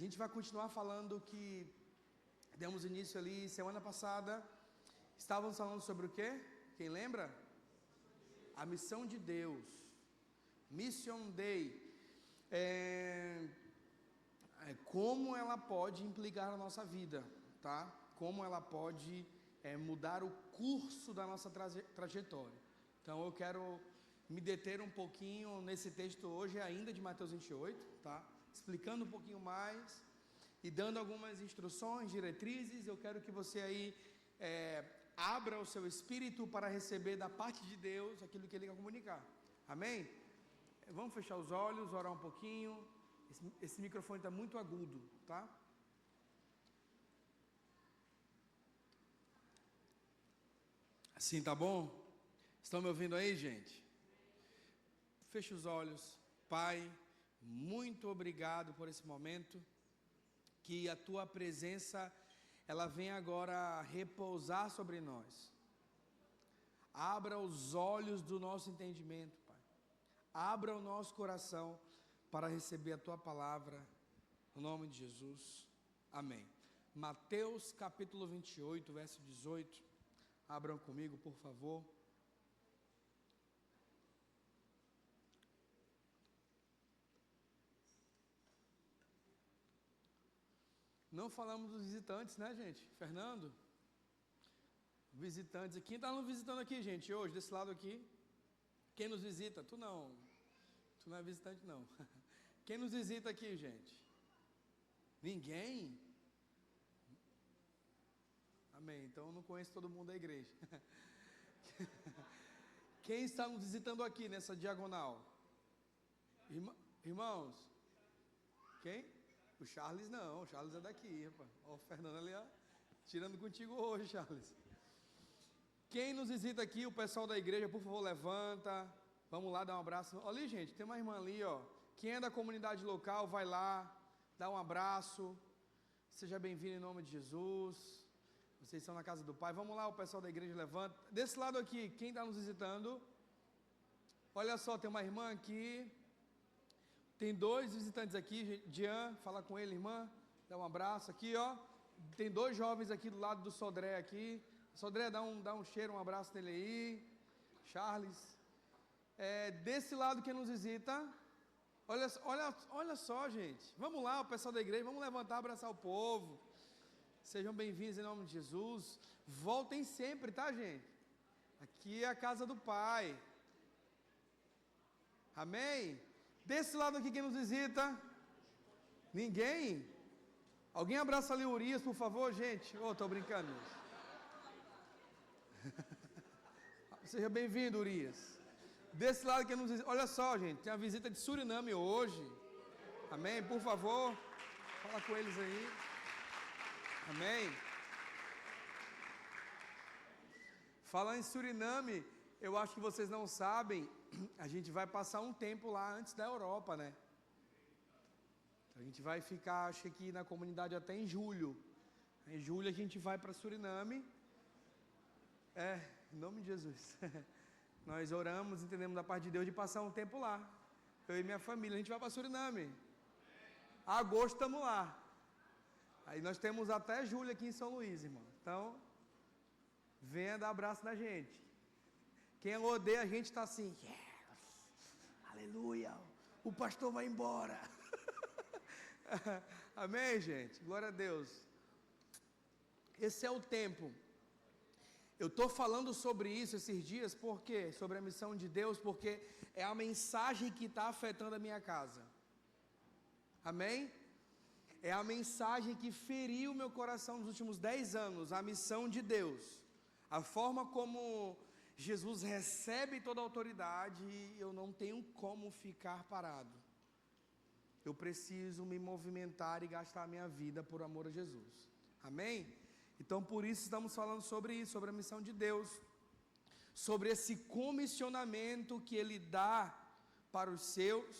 gente vai continuar falando que demos início ali semana passada. Estávamos falando sobre o quê? Quem lembra? A missão de Deus. Mission Day. Como ela pode implicar na nossa vida, tá? Como ela pode mudar o curso da nossa trajetória. Então eu quero me deter um pouquinho nesse texto hoje, ainda de Mateus 28, tá? Explicando um pouquinho mais e dando algumas instruções, diretrizes. Eu quero que você aí abra o seu espírito para receber da parte de Deus aquilo que Ele quer comunicar. Amém? Vamos fechar os olhos, orar um pouquinho. Esse microfone está muito agudo, tá? Assim tá bom? Estão me ouvindo aí, gente? Feche os olhos. Pai, muito obrigado por esse momento. Que a Tua presença, ela venha agora repousar sobre nós. Abra os olhos do nosso entendimento, Pai. Abra o nosso coração para receber a Tua palavra, no nome de Jesus, amém. Mateus capítulo 28, verso 18, abram comigo, por favor. Não falamos dos visitantes, né, gente? Fernando? Visitantes aqui. Quem está nos visitando aqui, gente, hoje, desse lado aqui? Quem nos visita? Tu não. Tu não é visitante, não. Quem nos visita aqui, gente? Ninguém? Amém. Então eu não conheço todo mundo da igreja. Quem está nos visitando aqui nessa diagonal? Irmãos? Quem? O Charles não. O Charles é daqui, rapaz. Ó, o Fernando ali, ó. Tirando contigo hoje, Charles. Quem nos visita aqui, o pessoal da igreja, por favor, levanta. Vamos lá, dar um abraço. Olha ali, gente, tem uma irmã ali, ó. Quem é da comunidade local, vai lá, dá um abraço. Seja bem-vindo em nome de Jesus. Vocês estão na casa do Pai. Vamos lá, o pessoal da igreja levanta. Desse lado aqui, quem está nos visitando? Olha só, tem uma irmã aqui. Tem dois visitantes aqui. Jean, fala com ele, irmã. Dá um abraço aqui, ó. Tem dois jovens aqui do lado do Sodré aqui. Sodré, dá um cheiro, um abraço nele aí. Charles. Desse lado quem nos visita, olha só, gente, vamos lá, o pessoal da igreja, vamos levantar, abraçar o povo, sejam bem-vindos em nome de Jesus, voltem sempre, tá, gente? Aqui é a casa do Pai, amém? Desse lado aqui quem nos visita, ninguém? Alguém abraça ali o Urias, por favor, gente? Tô brincando. Seja bem-vindo, Urias. Desse lado que nos... Olha só, gente, tem a visita de Suriname hoje. Amém? Por favor, fala com eles aí. Amém? Falando em Suriname, eu acho que vocês não sabem, a gente vai passar um tempo lá antes da Europa, né? A gente vai ficar, acho que na comunidade até em julho. Em julho a gente vai para Suriname. Em nome de Jesus. Nós oramos, entendemos da parte de Deus de passar um tempo lá. Eu e minha família, a gente vai para Suriname. Agosto estamos lá. Aí nós temos até julho aqui em São Luís, irmão. Então, venha dar abraço na gente. Quem odeia a gente está assim, yes, aleluia, o pastor vai embora. Amém, gente? Glória a Deus. Esse é o tempo. Eu estou falando sobre isso esses dias, por quê? Sobre a missão de Deus, porque é a mensagem que está afetando a minha casa. Amém? É a mensagem que feriu meu coração nos últimos 10 anos, a missão de Deus. A forma como Jesus recebe toda a autoridade, eu não tenho como ficar parado. Eu preciso me movimentar e gastar a minha vida por amor a Jesus. Amém? Então por isso estamos falando sobre isso, sobre a missão de Deus, sobre esse comissionamento que Ele dá para os seus,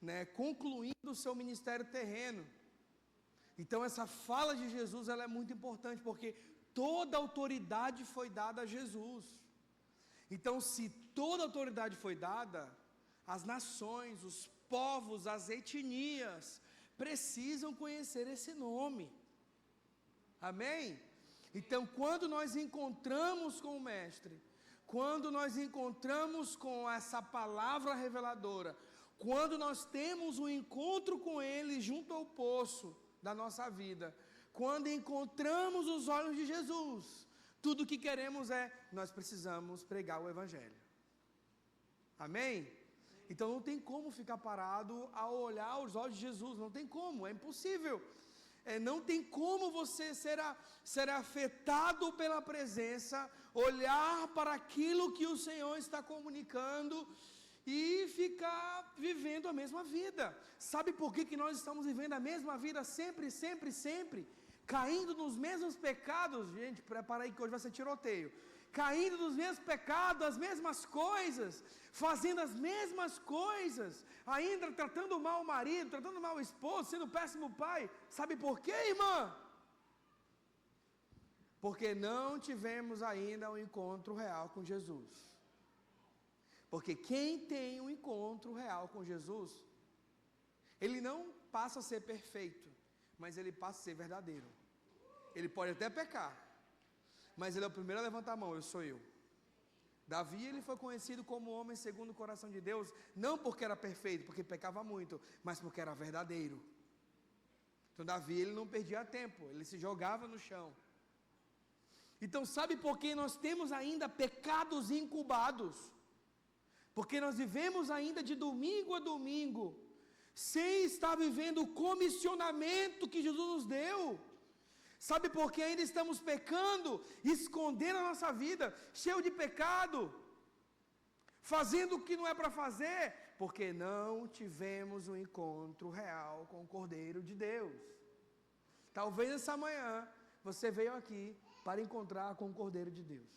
né, concluindo o seu ministério terreno. Então essa fala de Jesus, ela é muito importante, porque toda a autoridade foi dada a Jesus. Então se toda a autoridade foi dada, as nações, os povos, as etnias precisam conhecer esse nome. Amém? Então, quando nós encontramos com o Mestre, quando nós encontramos com essa palavra reveladora, quando nós temos um encontro com Ele junto ao poço da nossa vida, quando encontramos os olhos de Jesus, tudo o que queremos nós precisamos pregar o Evangelho. Amém? Então não tem como ficar parado ao olhar os olhos de Jesus, não tem como, é impossível. Não tem como você ser afetado pela presença, olhar para aquilo que o Senhor está comunicando e ficar vivendo a mesma vida. Sabe por que nós estamos vivendo a mesma vida sempre, sempre, sempre? Caindo nos mesmos pecados. Gente, prepara aí que hoje vai ser tiroteio. Caindo nos mesmos pecados, as mesmas coisas, fazendo as mesmas coisas, ainda tratando mal o marido, tratando mal o esposo, sendo péssimo pai. Sabe por quê, irmã? Porque não tivemos ainda um encontro real com Jesus. Porque quem tem um encontro real com Jesus, ele não passa a ser perfeito, mas ele passa a ser verdadeiro. Ele pode até pecar, mas ele é o primeiro a levantar a mão, eu sou eu. Davi, ele foi conhecido como homem segundo o coração de Deus, não porque era perfeito, porque pecava muito, mas porque era verdadeiro. Então Davi, ele não perdia tempo, ele se jogava no chão. Então sabe por que nós temos ainda pecados incubados? Porque nós vivemos ainda de domingo a domingo, sem estar vivendo o comissionamento que Jesus nos deu. Sabe por que ainda estamos pecando, escondendo a nossa vida, cheio de pecado, fazendo o que não é para fazer? Porque não tivemos um encontro real com o Cordeiro de Deus. Talvez essa manhã você veio aqui para encontrar com o Cordeiro de Deus.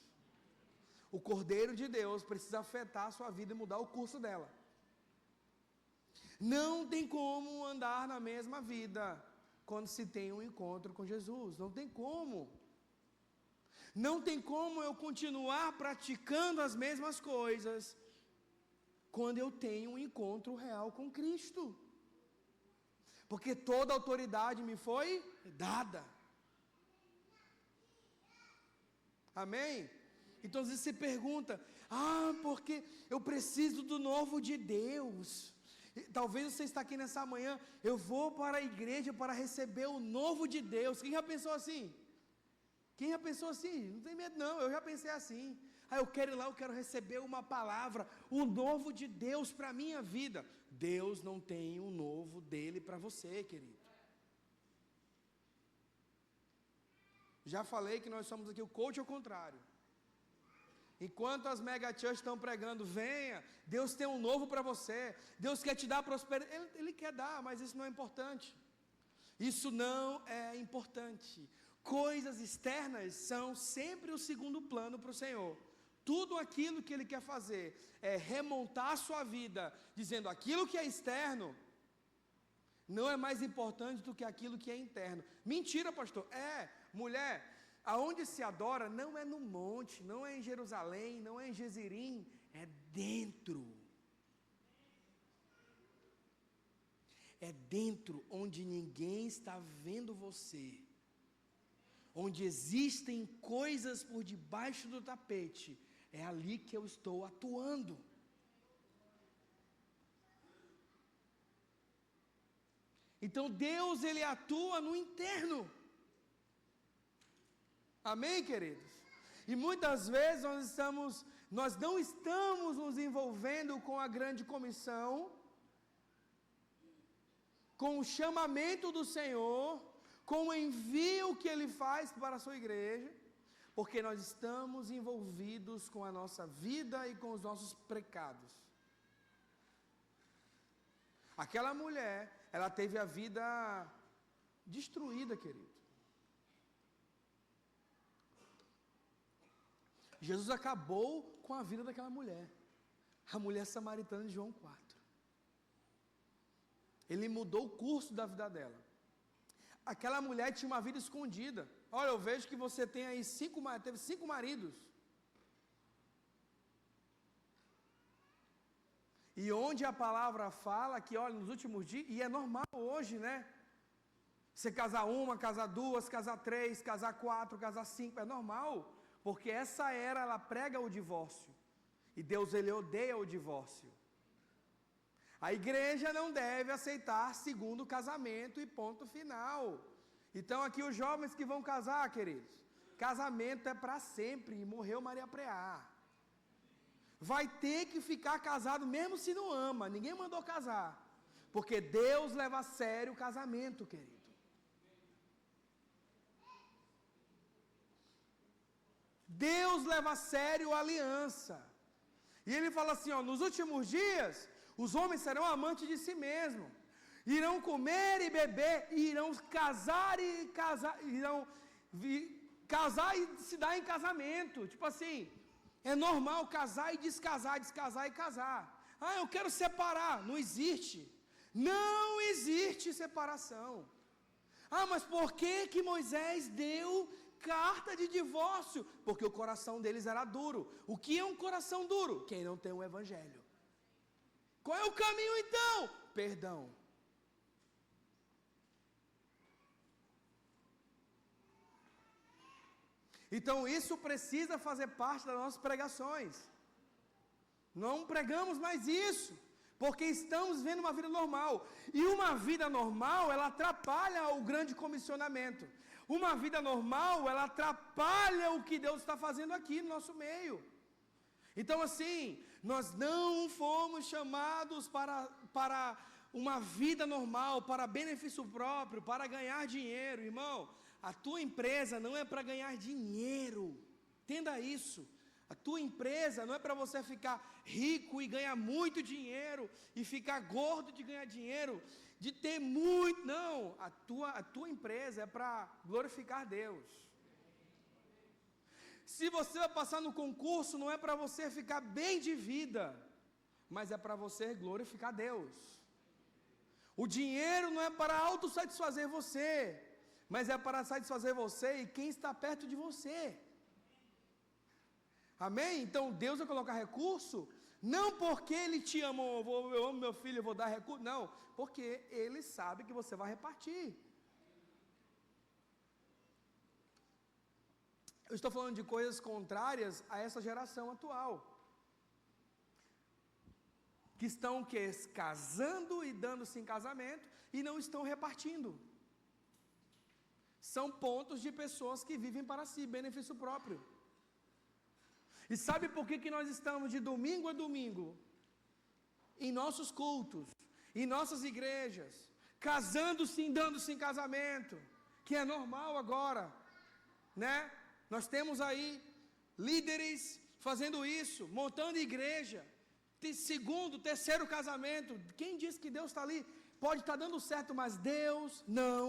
O Cordeiro de Deus precisa afetar a sua vida e mudar o curso dela. Não tem como andar na mesma vida quando se tem um encontro com Jesus. Não tem como. Não tem como eu continuar praticando as mesmas coisas quando eu tenho um encontro real com Cristo. Porque toda autoridade me foi dada. Amém? Então às vezes você pergunta, porque eu preciso do novo de Deus. Talvez você está aqui nessa manhã, eu vou para a igreja para receber o novo de Deus. Quem já pensou assim? Quem já pensou assim? Não tem medo não, eu já pensei assim. Eu quero ir lá, eu quero receber uma palavra, o novo de Deus para a minha vida. Deus não tem um novo dele para você, querido. Já falei que nós somos aqui o coach ao contrário. Enquanto as mega church estão pregando, venha, Deus tem um novo para você, Deus quer te dar prosperidade, Ele quer dar, mas isso não é importante. Isso não é importante. Coisas externas são sempre o segundo plano para o Senhor. Tudo aquilo que Ele quer fazer é remontar a sua vida, dizendo aquilo que é externo não é mais importante do que aquilo que é interno. Mentira, pastor. Mulher, aonde se adora não é no monte, não é em Jerusalém, não é em Gezirim, é dentro. É dentro onde ninguém está vendo você. Onde existem coisas por debaixo do tapete. É ali que eu estou atuando. Então Deus, Ele atua no interno. Amém, queridos? E muitas vezes nós não estamos nos envolvendo com a grande comissão, com o chamamento do Senhor, com o envio que Ele faz para a sua igreja, porque nós estamos envolvidos com a nossa vida e com os nossos pecados. Aquela mulher, ela teve a vida destruída, querido. Jesus acabou com a vida daquela mulher, a mulher samaritana de João 4. Ele mudou o curso da vida dela. Aquela mulher tinha uma vida escondida. Olha, eu vejo que você tem aí teve 5 maridos. E onde a palavra fala que, olha, nos últimos dias, e é normal hoje, né? Você casar uma, casar duas, casar três, casar quatro, casar cinco, é normal. Porque essa era, ela prega o divórcio. E Deus, ele odeia o divórcio. A igreja não deve aceitar segundo casamento e ponto final. Então aqui os jovens que vão casar, queridos, casamento é para sempre, e morreu Maria Preá. Vai ter que ficar casado mesmo se não ama, ninguém mandou casar. Porque Deus leva a sério o casamento, querido. Deus leva a sério a aliança. E ele fala assim, ó, nos últimos dias, os homens serão amantes de si mesmos, irão comer e beber, irão casar e se dar em casamento. Tipo assim, é normal casar e descasar, descasar e casar. Ah, eu quero separar. Não existe. Não existe separação. Ah, mas por que Moisés deu carta de divórcio? Porque o coração deles era duro. O que é um coração duro? Quem não tem um evangelho. Qual é o caminho então? Perdão. Então isso precisa fazer parte das nossas pregações. Não pregamos mais isso, porque estamos vivendo uma vida normal. E uma vida normal, ela atrapalha o grande comissionamento. Uma vida normal, ela atrapalha o que Deus está fazendo aqui no nosso meio. Então assim, nós não fomos chamados para uma vida normal, para benefício próprio, para ganhar dinheiro. Irmão, a tua empresa não é para ganhar dinheiro. Entenda isso. A tua empresa não é para você ficar rico e ganhar muito dinheiro, e ficar gordo de ganhar dinheiro, de ter muito. Não, a tua empresa é para glorificar Deus. Se você vai passar no concurso, não é para você ficar bem de vida, mas é para você glorificar Deus. O dinheiro não é para autossatisfazer você, mas é para satisfazer você e quem está perto de você. Amém? Então Deus vai colocar recurso, não porque Ele te ama, eu amo meu filho, eu vou dar recurso, não, porque Ele sabe que você vai repartir. Eu estou falando de coisas contrárias a essa geração atual, que estão casando e dando-se em casamento e não estão repartindo. São pontos de pessoas que vivem para si, benefício próprio. E sabe por que nós estamos de domingo a domingo, em nossos cultos, em nossas igrejas, casando-se e dando-se em casamento, que é normal agora, né? Nós temos aí líderes fazendo isso, montando igreja, segundo, terceiro casamento. Quem diz que Deus está ali? Pode estar dando certo, mas Deus não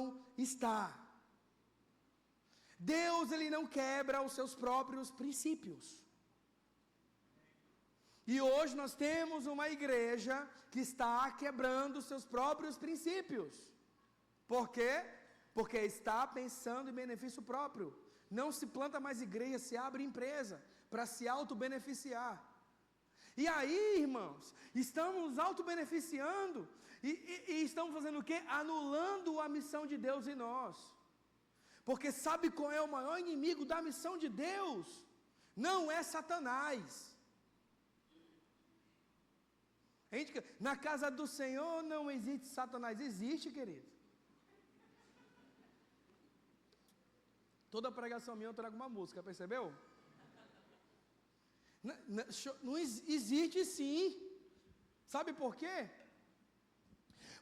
está. Deus, Ele não quebra os seus próprios princípios. E hoje nós temos uma igreja que está quebrando os seus próprios princípios. Por quê? Porque está pensando em benefício próprio. Não se planta mais igreja, se abre empresa para se auto-beneficiar. E aí, irmãos, estamos auto-beneficiando e estamos fazendo o quê? Anulando a missão de Deus em nós. Porque sabe qual é o maior inimigo da missão de Deus? Não é Satanás. Na casa do Senhor não existe Satanás. Existe, querido. Toda pregação minha eu trago uma música, percebeu? Não existe sim. Sabe por quê?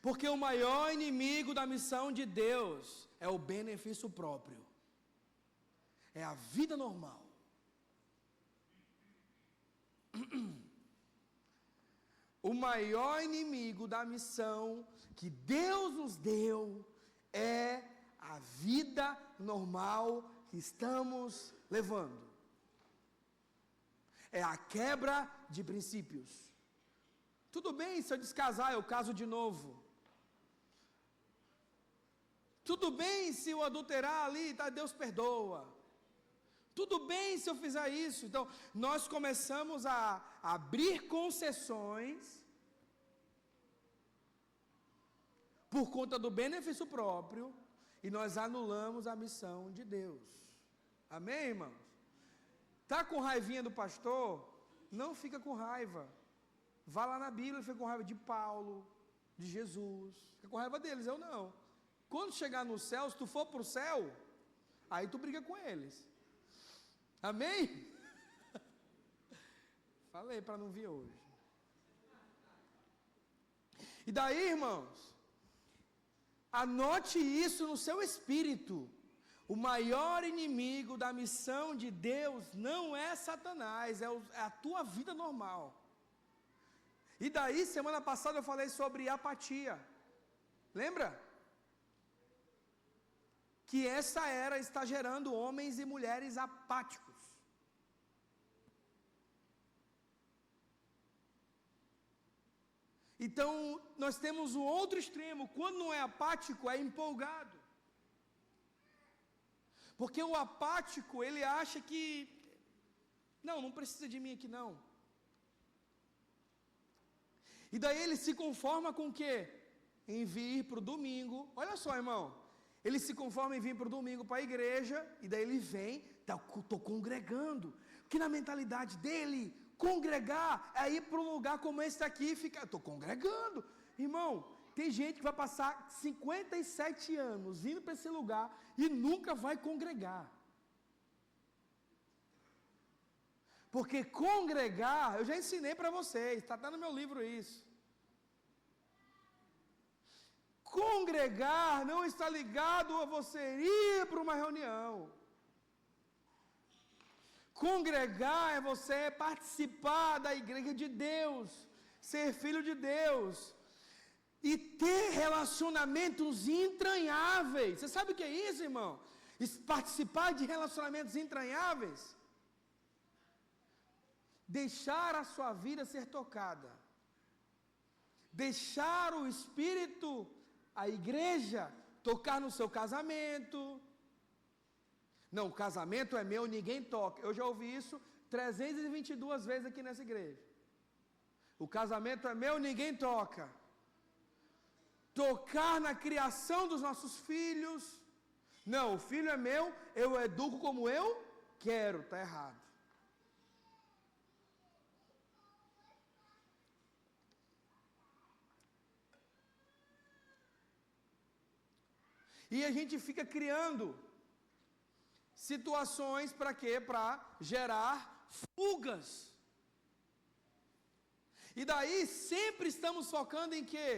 Porque o maior inimigo da missão de Deus é o benefício próprio. É a vida normal. O maior inimigo da missão que Deus nos deu é a vida normal que estamos levando. É a quebra de princípios. Tudo bem se eu descasar, eu caso de novo. Tudo bem se eu adulterar ali, tá, Deus perdoa. Tudo bem se eu fizer isso. Então, nós começamos a abrir concessões por conta do benefício próprio, e nós anulamos a missão de Deus. Amém, irmãos? Está com raivinha do pastor? Não fica com raiva. Vá lá na Bíblia, fica com raiva de Paulo, de Jesus. Fica com raiva deles, eu não. Quando chegar no céu, se tu for para o céu, aí tu briga com eles. Amém? Falei para não vir hoje. E daí, irmãos, anote isso no seu espírito. O maior inimigo da missão de Deus não é Satanás, é a tua vida normal. E daí, semana passada eu falei sobre apatia. Lembra? Que essa era está gerando homens e mulheres apáticos. Então, nós temos um outro extremo. Quando não é apático, é empolgado. Porque o apático, ele acha que, não precisa de mim aqui não. E daí ele se conforma com o quê? Em vir para o domingo. Olha só, irmão. Ele se conforma em vir para o domingo para a igreja. E daí ele vem, estou congregando. Porque na mentalidade dele, congregar é ir para um lugar como esse aqui e ficar, estou congregando. Irmão, tem gente que vai passar 57 anos indo para esse lugar e nunca vai congregar. Porque congregar, eu já ensinei para vocês, está no meu livro isso. Congregar não está ligado a você ir para uma reunião. Congregar é você participar da igreja de Deus, ser filho de Deus e ter relacionamentos entranháveis. Você sabe o que é isso, irmão? Participar de relacionamentos entranháveis. Deixar a sua vida ser tocada. Deixar o Espírito, a igreja, tocar no seu casamento. Não, o casamento é meu, ninguém toca. Eu já ouvi isso 322 vezes aqui nessa igreja. O casamento é meu, ninguém toca. Tocar na criação dos nossos filhos. Não, o filho é meu, eu educo como eu quero. Está errado. E a gente fica criando situações para quê? Para gerar fugas. E daí sempre estamos focando em quê?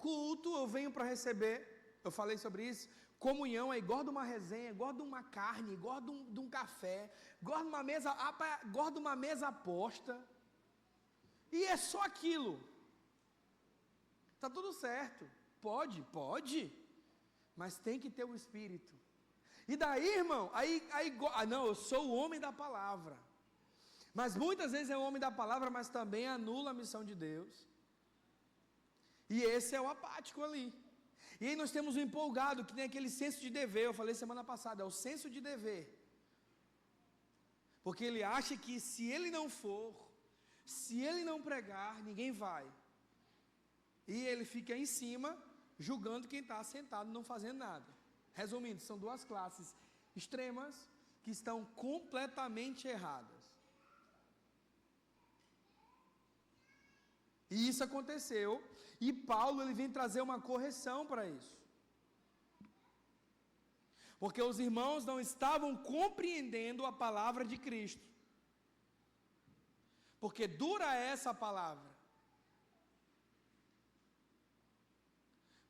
Culto, eu venho para receber. Eu falei sobre isso. Comunhão é igual de uma resenha, igual de uma carne, igual de um café, igual de uma mesa aposta. E é só aquilo. Está tudo certo. Pode. Mas tem que ter o Espírito. E daí, irmão, não, eu sou o homem da palavra. Mas muitas vezes é o homem da palavra, mas também anula a missão de Deus. E esse é o apático ali. E aí nós temos o empolgado, que tem aquele senso de dever. Eu falei semana passada, é o senso de dever. Porque ele acha que se ele não for, se ele não pregar, ninguém vai. E ele fica em cima, julgando quem está sentado, não fazendo nada. Resumindo, são duas classes extremas que estão completamente erradas. E isso aconteceu, e Paulo ele vem trazer uma correção para isso. Porque os irmãos não estavam compreendendo a palavra de Cristo. Porque dura é essa palavra.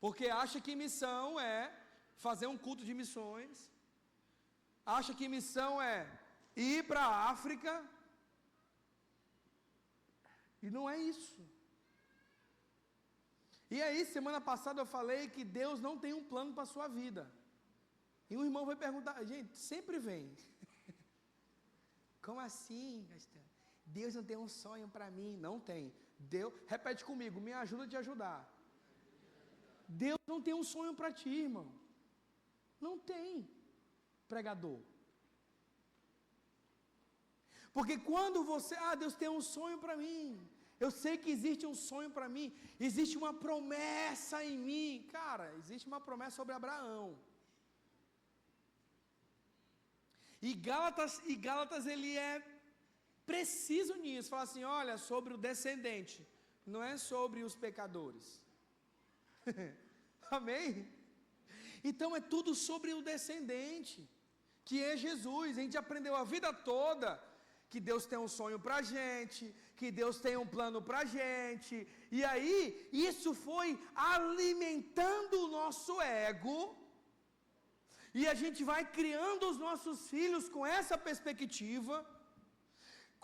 Porque acha que missão é fazer um culto de missões. Acha que missão é ir para a África. E não é isso. E aí, semana passada eu falei que Deus não tem um plano para a sua vida. E um irmão vai perguntar, gente, sempre vem. Como assim, pastor? Deus não tem um sonho para mim. Não tem. Deus, repete comigo, me ajuda a te ajudar. Deus não tem um sonho para ti, irmão. Não tem, pregador. Porque quando você, Deus tem um sonho para mim. Eu sei que existe um sonho para mim, existe uma promessa em mim. Cara, existe uma promessa sobre Abraão. E Gálatas ele é preciso nisso, fala assim, olha, sobre o descendente, não é sobre os pecadores. Amém? Então é tudo sobre o descendente, que é Jesus. A gente aprendeu a vida toda que Deus tem um sonho para a gente, que Deus tem um plano para a gente, e aí isso foi alimentando o nosso ego, e a gente vai criando os nossos filhos com essa perspectiva,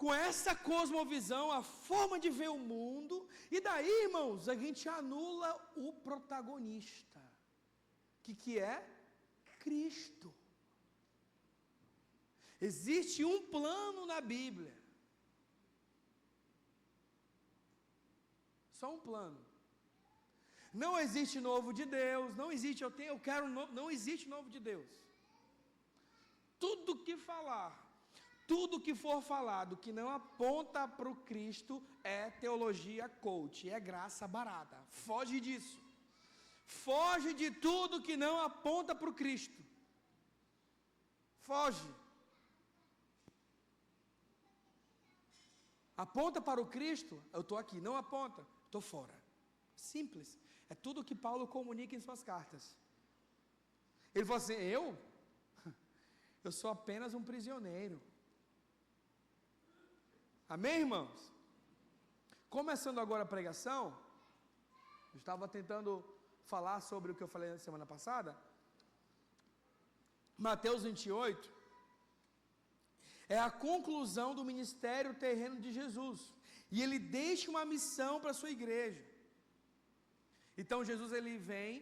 com essa cosmovisão, a forma de ver o mundo, e daí, irmãos, a gente anula o protagonista, que é Cristo. Existe um plano na Bíblia, só um plano. Não existe novo de Deus, não existe eu quero, não existe novo de Deus. Tudo que falar, tudo que for falado que não aponta para o Cristo é teologia coach, é graça barata. Foge disso. Foge de tudo que não aponta para o Cristo. Foge. Aponta para o Cristo, eu estou aqui. Não aponta, estou fora. Simples. É tudo que Paulo comunica em suas cartas. Ele falou assim, eu sou apenas um prisioneiro. Amém, irmãos? Começando agora a pregação, eu estava tentando falar sobre o que eu falei na semana passada. Mateus 28 é a conclusão do ministério terreno de Jesus. E ele deixa uma missão para a sua igreja. Então Jesus ele vem,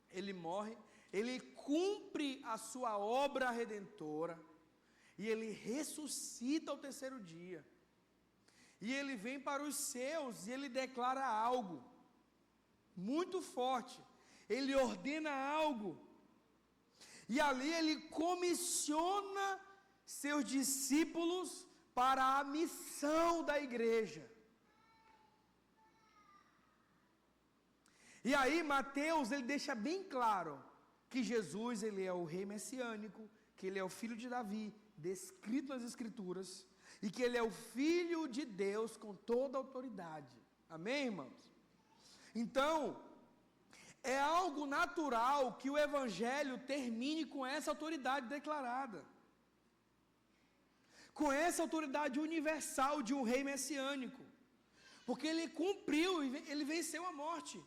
ele morre, ele cumpre a sua obra redentora, e ele ressuscita ao terceiro dia. E ele vem para os seus, e ele declara algo muito forte. Ele ordena algo. E ali ele comissiona seus discípulos para a missão da igreja. E aí Mateus ele deixa bem claro que Jesus ele é o rei messiânico, que ele é o filho de Davi, descrito nas Escrituras, e que ele é o Filho de Deus com toda a autoridade. Amém, irmãos? Então, é algo natural que o Evangelho termine com essa autoridade declarada, com essa autoridade universal de um rei messiânico, porque ele cumpriu, ele venceu a morte.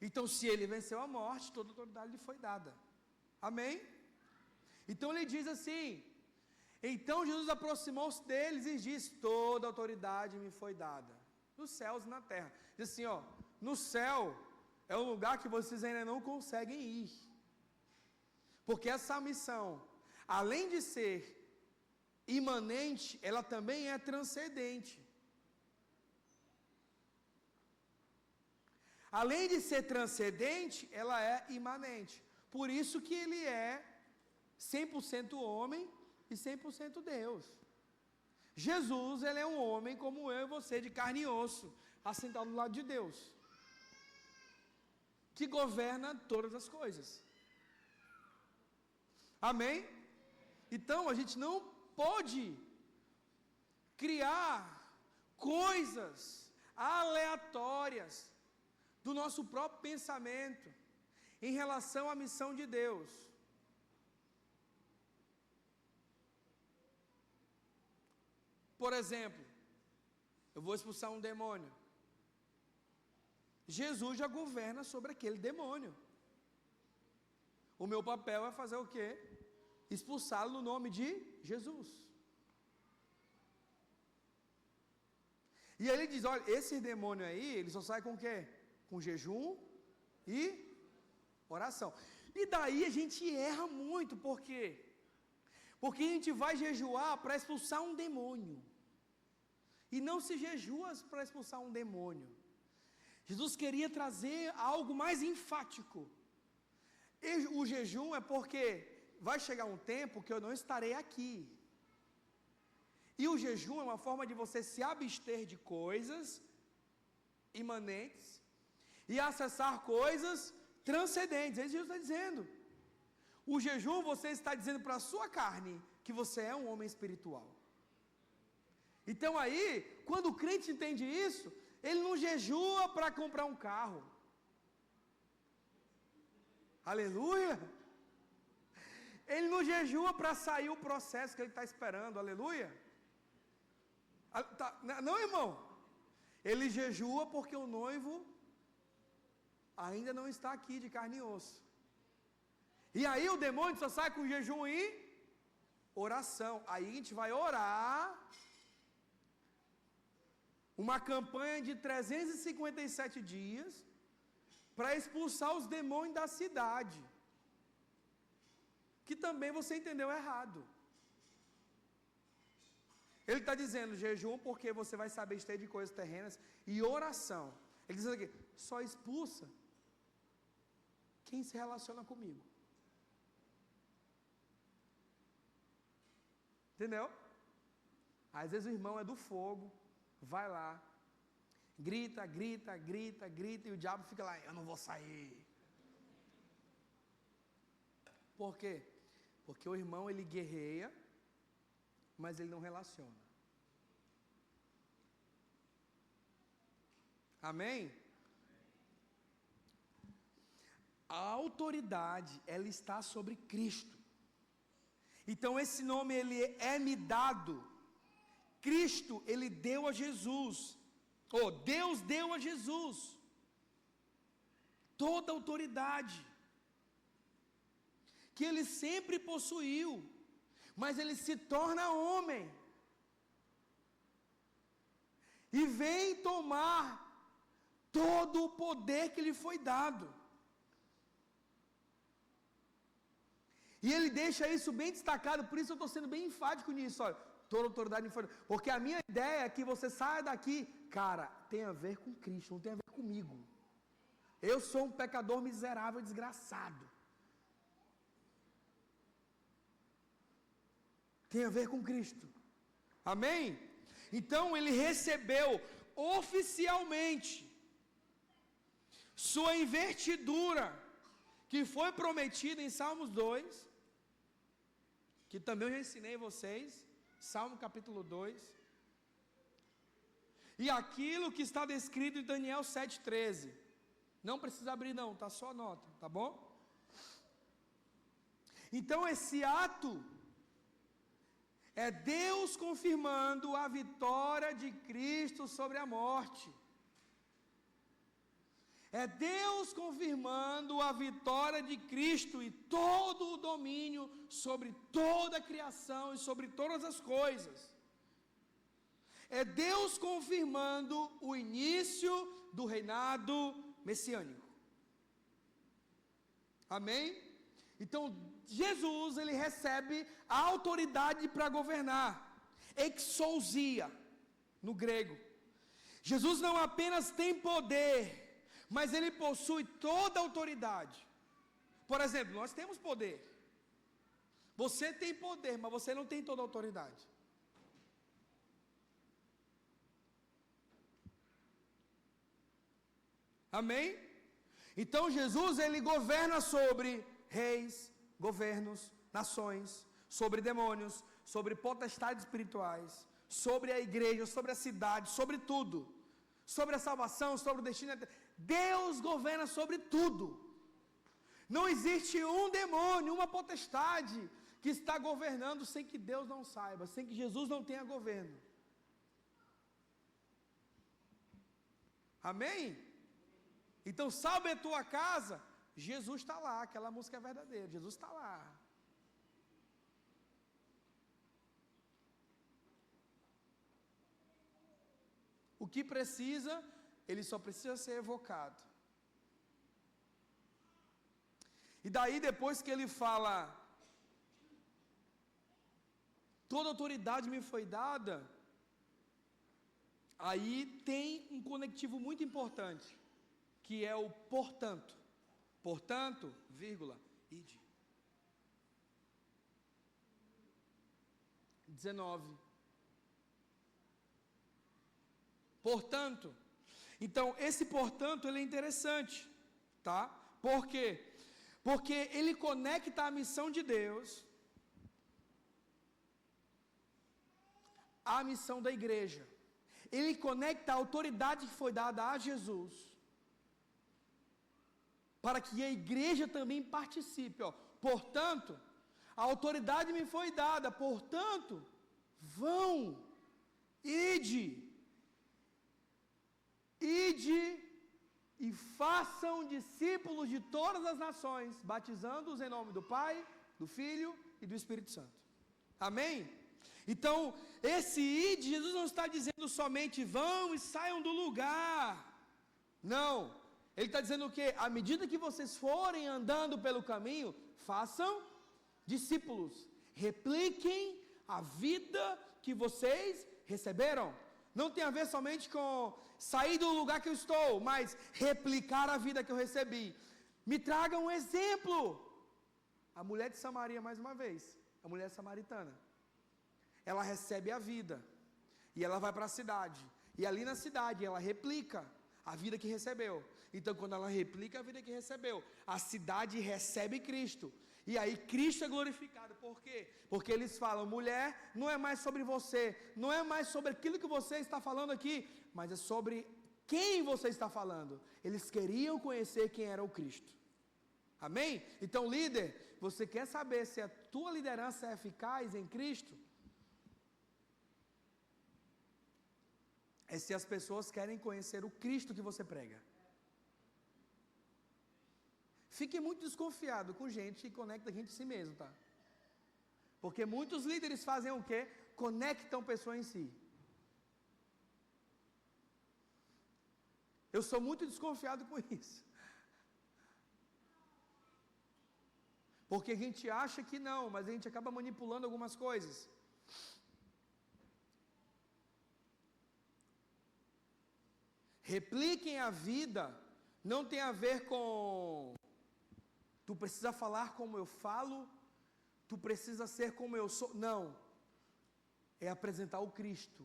Então, se ele venceu a morte, toda a autoridade lhe foi dada. Amém? Então ele diz assim, então Jesus aproximou-se deles e disse, toda a autoridade me foi dada, nos céus e na terra. Diz assim, no céu é um lugar que vocês ainda não conseguem ir, porque essa missão, além de ser imanente, ela também é transcendente. Além de ser transcendente, ela é imanente. Por isso que ele é 100% homem e 100% Deus. Jesus, ele é um homem como eu e você, de carne e osso, assentado do lado de Deus, que governa todas as coisas. Amém? Então, a gente não pode criar coisas aleatórias do nosso próprio pensamento em relação à missão de Deus. Por exemplo, eu vou expulsar um demônio. Jesus já governa sobre aquele demônio. O meu papel é fazer o quê? Expulsá-lo no nome de Jesus. E aí ele diz, olha, esse demônio aí, ele só sai com o quê? Com jejum e oração. E daí a gente erra muito, por quê? Porque a gente vai jejuar para expulsar um demônio. E não se jejua para expulsar um demônio. Jesus queria trazer algo mais enfático. E o jejum é porque vai chegar um tempo que eu não estarei aqui. E o jejum é uma forma de você se abster de coisas imanentes e acessar coisas transcendentes. É isso que Jesus está dizendo. O jejum, você está dizendo para a sua carne que você é um homem espiritual. Então aí, quando o crente entende isso, ele não jejua para comprar um carro. Aleluia! Ele não jejua para sair o processo que ele está esperando. Aleluia! Não, irmão. Ele jejua porque o noivo ainda não está aqui de carne e osso. E aí o demônio só sai com jejum e oração. Aí a gente vai orar uma campanha de 357 dias para expulsar os demônios da cidade. Que também você entendeu errado. Ele está dizendo jejum porque você vai saber abster de coisas terrenas e oração. Ele diz aqui, só expulsa quem se relaciona comigo. Entendeu? Às vezes o irmão é do fogo, vai lá, grita, grita, grita, grita, e o diabo fica lá, eu não vou sair. Por quê? Porque o irmão, ele guerreia, mas ele não relaciona. Amém? A autoridade, ela está sobre Cristo. Então esse nome, ele é me dado. Cristo, ele deu a Jesus. Deus deu a Jesus toda a autoridade que ele sempre possuiu, mas ele se torna homem e vem tomar todo o poder que lhe foi dado. E ele deixa isso bem destacado, por isso eu estou sendo bem enfático nisso, olha, toda autoridade me foi dada. Porque a minha ideia é que você saia daqui, cara, tem a ver com Cristo, não tem a ver comigo. Eu sou um pecador miserável, desgraçado. Tem a ver com Cristo. Amém? Então ele recebeu oficialmente sua investidura, que foi prometida em Salmos 2, que também eu já ensinei vocês, Salmo capítulo 2, e aquilo que está descrito em Daniel 7,13, não precisa abrir não, tá só anota, tá bom? Então esse ato é Deus confirmando a vitória de Cristo sobre a morte. É Deus confirmando a vitória de Cristo e todo o domínio sobre toda a criação e sobre todas as coisas. É Deus confirmando o início do reinado messiânico. Amém? Então, Jesus, ele recebe a autoridade para governar. Exousia, no grego. Jesus não apenas tem poder, mas ele possui toda a autoridade. Por exemplo, nós temos poder. Você tem poder, mas você não tem toda a autoridade. Amém? Então Jesus, ele governa sobre reis, governos, nações, sobre demônios, sobre potestades espirituais, sobre a igreja, sobre a cidade, sobre tudo. Sobre a salvação, sobre o destino. Deus governa sobre tudo. Não existe um demônio, uma potestade que está governando sem que Deus não saiba, sem que Jesus não tenha governo. Amém? Então, salve a tua casa, Jesus está lá, aquela música é verdadeira, Jesus está lá. O que precisa, ele só precisa ser evocado. E daí, depois que ele fala, toda autoridade me foi dada, aí tem um conectivo muito importante, que é o portanto. Portanto, vírgula, ide. 19. Portanto. Então, esse portanto, ele é interessante, tá? Por quê? Porque ele conecta a missão de Deus à missão da igreja. Ele conecta a autoridade que foi dada a Jesus, para que a igreja também participe. Ó. Portanto, a autoridade me foi dada, portanto, vão, ide e façam discípulos de todas as nações, batizando-os em nome do Pai, do Filho e do Espírito Santo. Amém? Então, esse ide, Jesus não está dizendo somente vão e saiam do lugar. Não. Ele está dizendo o quê? À medida que vocês forem andando pelo caminho, façam discípulos. Repliquem a vida que vocês receberam. Não tem a ver somente com sair do lugar que eu estou, mas replicar a vida que eu recebi. Me traga um exemplo. A mulher de Samaria, mais uma vez, a mulher samaritana. Ela recebe a vida, e ela vai para a cidade, e ali na cidade ela replica a vida que recebeu. Então, quando ela replica a vida que recebeu, a cidade recebe Cristo, e aí Cristo é glorificado. Por quê? Porque eles falam, mulher, não é mais sobre você, não é mais sobre aquilo que você está falando aqui, mas é sobre quem você está falando. Eles queriam conhecer quem era o Cristo. Amém? Então, líder, você quer saber se a tua liderança é eficaz em Cristo? É se as pessoas querem conhecer o Cristo que você prega. Fique muito desconfiado com gente que conecta a gente a si mesmo, tá? Porque muitos líderes fazem o quê? Conectam pessoas em si. Eu sou muito desconfiado com isso. Porque a gente acha que não, mas a gente acaba manipulando algumas coisas. Repliquem a vida, não tem a ver com tu precisa falar como eu falo, tu precisa ser como eu sou. Não, é apresentar o Cristo.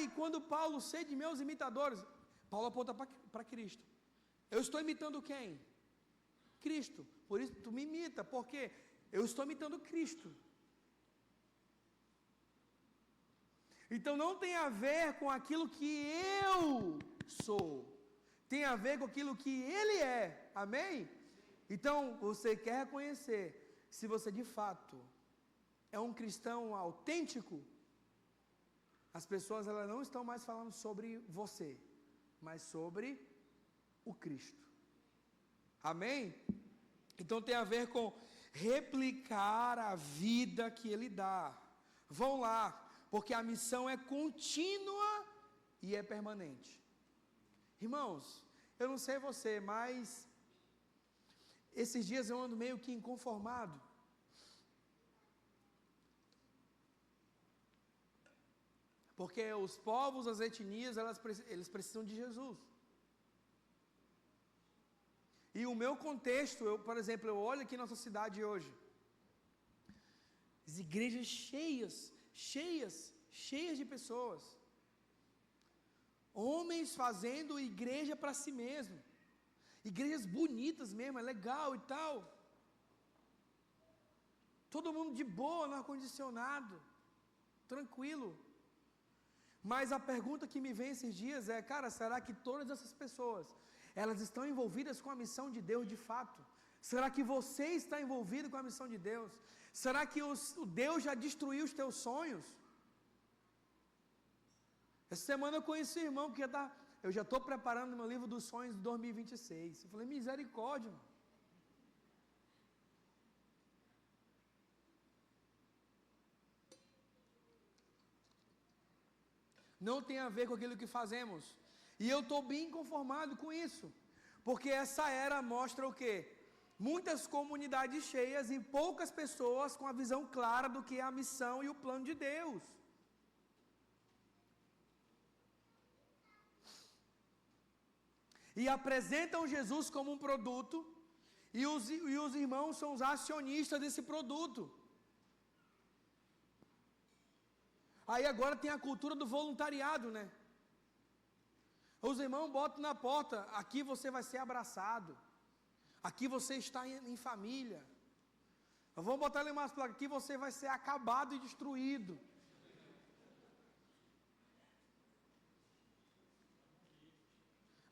E quando Paulo cede meus imitadores, Paulo aponta para Cristo. Eu estou imitando quem? Cristo. Por isso tu me imita, porque eu estou imitando Cristo. Então não tem a ver com aquilo que eu sou, tem a ver com aquilo que Ele é, amém? Então você quer conhecer se você de fato é um cristão autêntico? As pessoas elas não estão mais falando sobre você, mas sobre o Cristo, amém? Então tem a ver com replicar a vida que Ele dá. Vão lá, porque a missão é contínua e é permanente. Irmãos, eu não sei você, mas esses dias eu ando meio que inconformado. Porque os povos, as etnias, eles precisam de Jesus. E o meu contexto, por exemplo, eu olho aqui nossa cidade hoje. As igrejas cheias de pessoas. Homens fazendo igreja para si mesmo. Igrejas bonitas mesmo, é legal e tal. Todo mundo de boa, no ar-condicionado, tranquilo. Mas a pergunta que me vem esses dias é, cara, será que todas essas pessoas, elas estão envolvidas com a missão de Deus de fato? Será que você está envolvido com a missão de Deus? Será que o Deus já destruiu os teus sonhos? Essa semana eu conheci um irmão que eu já estou preparando meu livro dos sonhos de 2026. Eu falei, misericórdia, mano. Não tem a ver com aquilo que fazemos. E eu estou bem conformado com isso. Porque essa era mostra o quê? Muitas comunidades cheias e poucas pessoas com a visão clara do que é a missão e o plano de Deus. E apresentam Jesus como um produto, e os irmãos são os acionistas desse produto. Aí agora tem a cultura do voluntariado, né? Os irmãos botam na porta, aqui você vai ser abraçado, aqui você está em família. Vamos botar ali umas placas, aqui você vai ser acabado e destruído.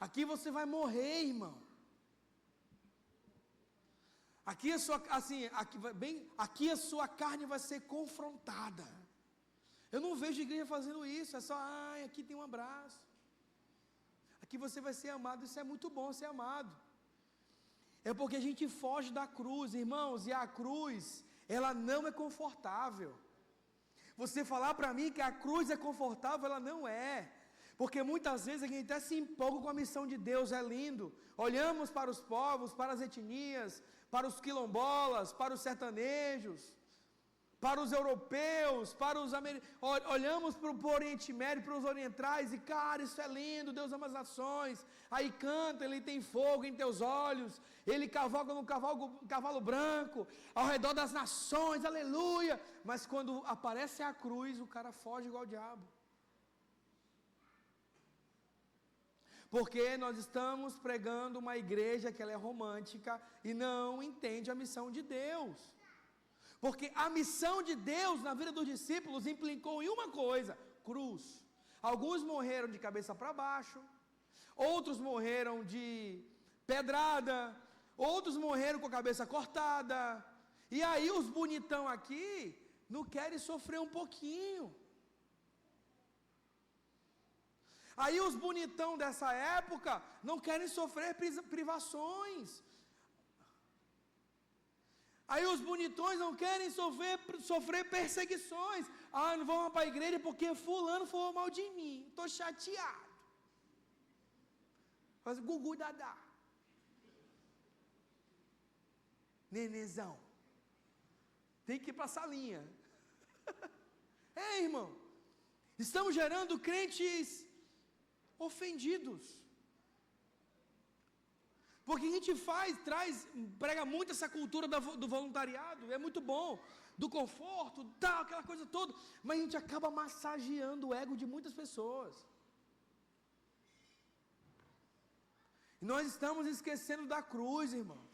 Aqui você vai morrer, irmão. Aqui a sua, assim, aqui a sua carne vai ser confrontada. Eu não vejo igreja fazendo isso, é só, aqui tem um abraço. Aqui você vai ser amado, isso é muito bom ser amado. É porque a gente foge da cruz, irmãos, e a cruz, ela não é confortável. Você falar para mim que a cruz é confortável, ela não é. Porque muitas vezes a gente até se empolga com a missão de Deus, é lindo. Olhamos para os povos, para as etnias, para os quilombolas, para os sertanejos, para os europeus, para os americanos. Olhamos para o Oriente Médio, para os orientais, e cara, isso é lindo, Deus ama as nações. Aí canta, ele tem fogo em teus olhos, ele cavalga num cavalo branco, ao redor das nações, aleluia. Mas quando aparece a cruz, o cara foge igual o diabo. Porque nós estamos pregando uma igreja que ela é romântica e não entende a missão de Deus. Porque a missão de Deus na vida dos discípulos implicou em uma coisa: cruz. Alguns morreram de cabeça para baixo, outros morreram de pedrada, outros morreram com a cabeça cortada. E aí os bonitão aqui não querem sofrer um pouquinho. Aí os bonitão dessa época não querem sofrer privações. Aí os bonitões não querem sofrer perseguições. Não vamos para a igreja porque fulano falou mal de mim. Estou chateado. Faz gugu dadá. Nenezão. Tem que ir para a salinha. Irmão. Estamos gerando crentes ofendidos. Porque a gente prega muito essa cultura do voluntariado, é muito bom, do conforto, tal, aquela coisa toda, mas a gente acaba massageando o ego de muitas pessoas. E nós estamos esquecendo da cruz, irmãos.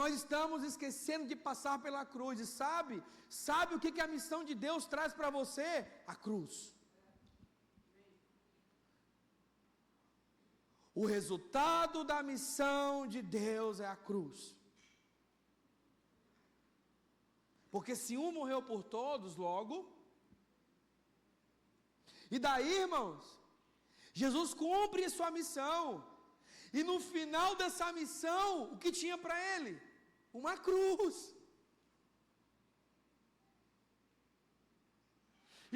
Nós estamos esquecendo de passar pela cruz. E sabe o que a missão de Deus traz para você? A cruz. O resultado da missão de Deus é a cruz. Porque se um morreu por todos, logo. E daí, irmãos, Jesus cumpre a sua missão. E no final dessa missão, o que tinha para ele? Uma cruz.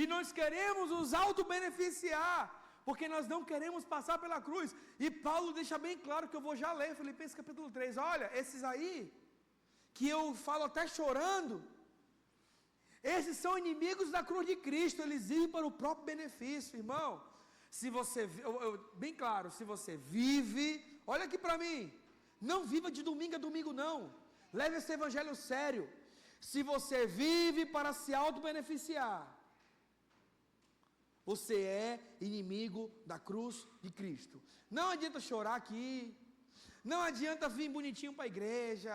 E nós queremos nos auto-beneficiar, porque nós não queremos passar pela cruz. E Paulo deixa bem claro, que eu vou já ler, Filipenses capítulo 3. Olha, esses aí, que eu falo até chorando, esses são inimigos da cruz de Cristo, eles vivem para o próprio benefício, irmão. Se você, bem claro, se você vive, olha aqui para mim, não viva de domingo a domingo não, leve esse evangelho sério. Se você vive para se auto-beneficiar, você é inimigo da cruz de Cristo. Não adianta chorar aqui, não adianta vir bonitinho para a igreja,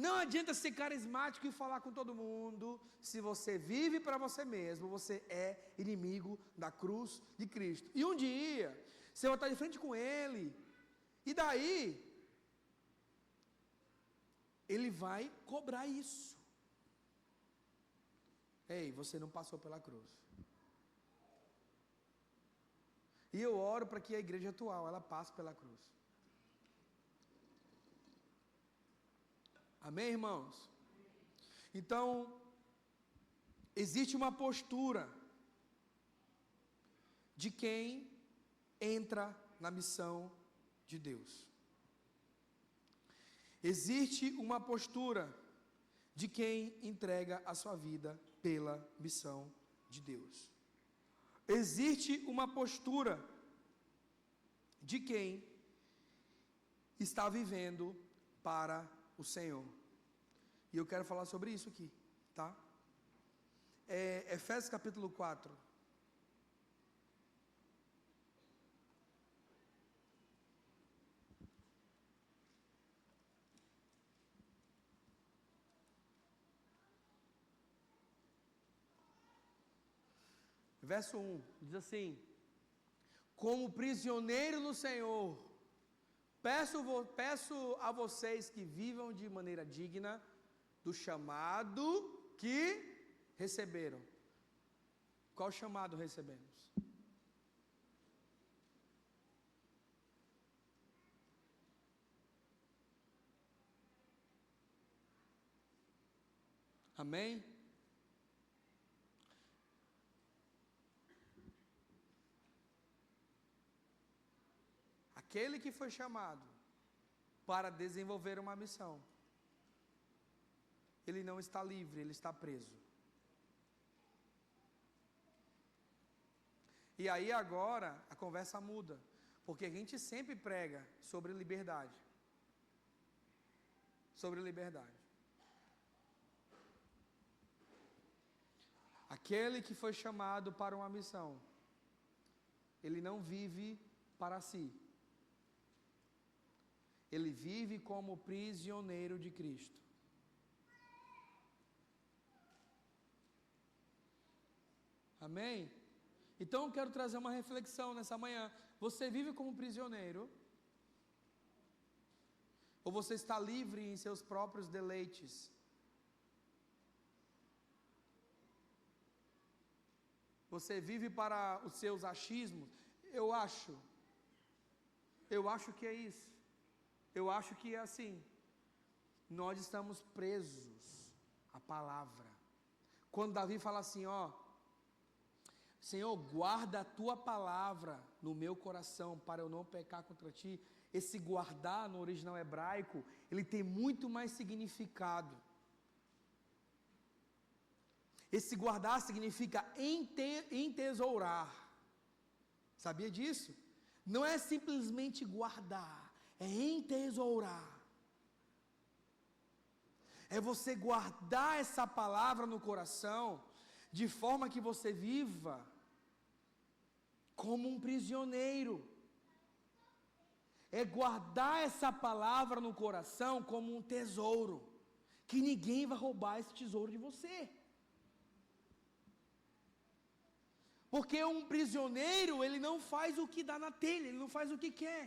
não adianta ser carismático e falar com todo mundo. Se você vive para você mesmo, você é inimigo da cruz de Cristo. E um dia, você vai estar de frente com Ele, e daí, Ele vai cobrar isso. Ei, você não passou pela cruz. E eu oro para que a igreja atual, ela passe pela cruz. Amém, irmãos? Então, existe uma postura de quem entra na missão de Deus. Existe uma postura de quem entrega a sua vida pela missão de Deus. Existe uma postura de quem está vivendo para o Senhor. E eu quero falar sobre isso aqui, tá? Efésios capítulo 4, verso 1, diz assim: como prisioneiro no Senhor, peço a vocês que vivam de maneira digna do chamado que receberam. Qual chamado recebemos? Amém? Aquele que foi chamado para desenvolver uma missão, ele não está livre, ele está preso. E aí agora a conversa muda, porque a gente sempre prega sobre liberdade. Sobre liberdade. Aquele que foi chamado para uma missão, ele não vive para si. Ele vive como prisioneiro de Cristo. Amém? Então eu quero trazer uma reflexão nessa manhã. Você vive como prisioneiro? Ou você está livre em seus próprios deleites? Você vive para os seus achismos? Eu acho que é isso. Eu acho que é assim. Nós estamos presos à palavra. Quando Davi fala assim, ó: Senhor, guarda a tua palavra no meu coração para eu não pecar contra ti. Esse guardar no original hebraico, ele tem muito mais significado. Esse guardar significa entesourar. Sabia disso? Não é simplesmente guardar, é entesourar. É você guardar essa palavra no coração, de forma que você viva como um prisioneiro. É guardar essa palavra no coração como um tesouro, que ninguém vai roubar esse tesouro de você. Porque um prisioneiro, ele não faz o que dá na telha, ele não faz o que quer.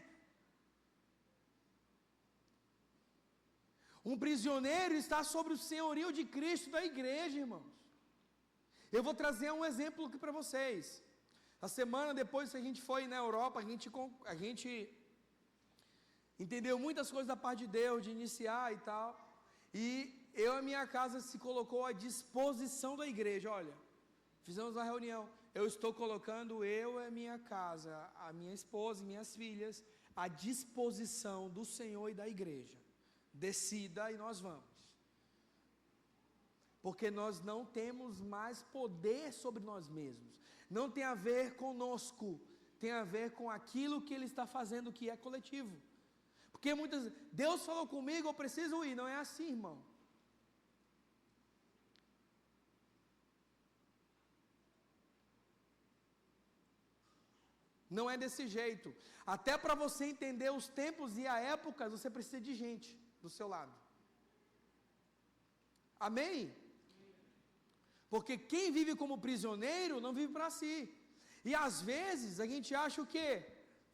Um prisioneiro está sobre o senhorio de Cristo da igreja, irmãos. Eu vou trazer um exemplo aqui para vocês. A semana depois que a gente foi na Europa, a gente entendeu muitas coisas da parte de Deus, de iniciar e tal. E a minha casa se colocou à disposição da igreja. Olha, fizemos uma reunião. Eu estou colocando eu e a minha casa, a minha esposa e minhas filhas, à disposição do Senhor e da igreja. Decida e nós vamos. Porque nós não temos mais poder sobre nós mesmos. Não tem a ver conosco, tem a ver com aquilo que Ele está fazendo, que é coletivo. Porque muitas vezes, Deus falou comigo, eu preciso ir. Não é assim, irmão. Não é desse jeito. Até para você entender os tempos e a época, você precisa de gente do seu lado. Amém? Porque quem vive como prisioneiro não vive para si. E às vezes a gente acha o quê?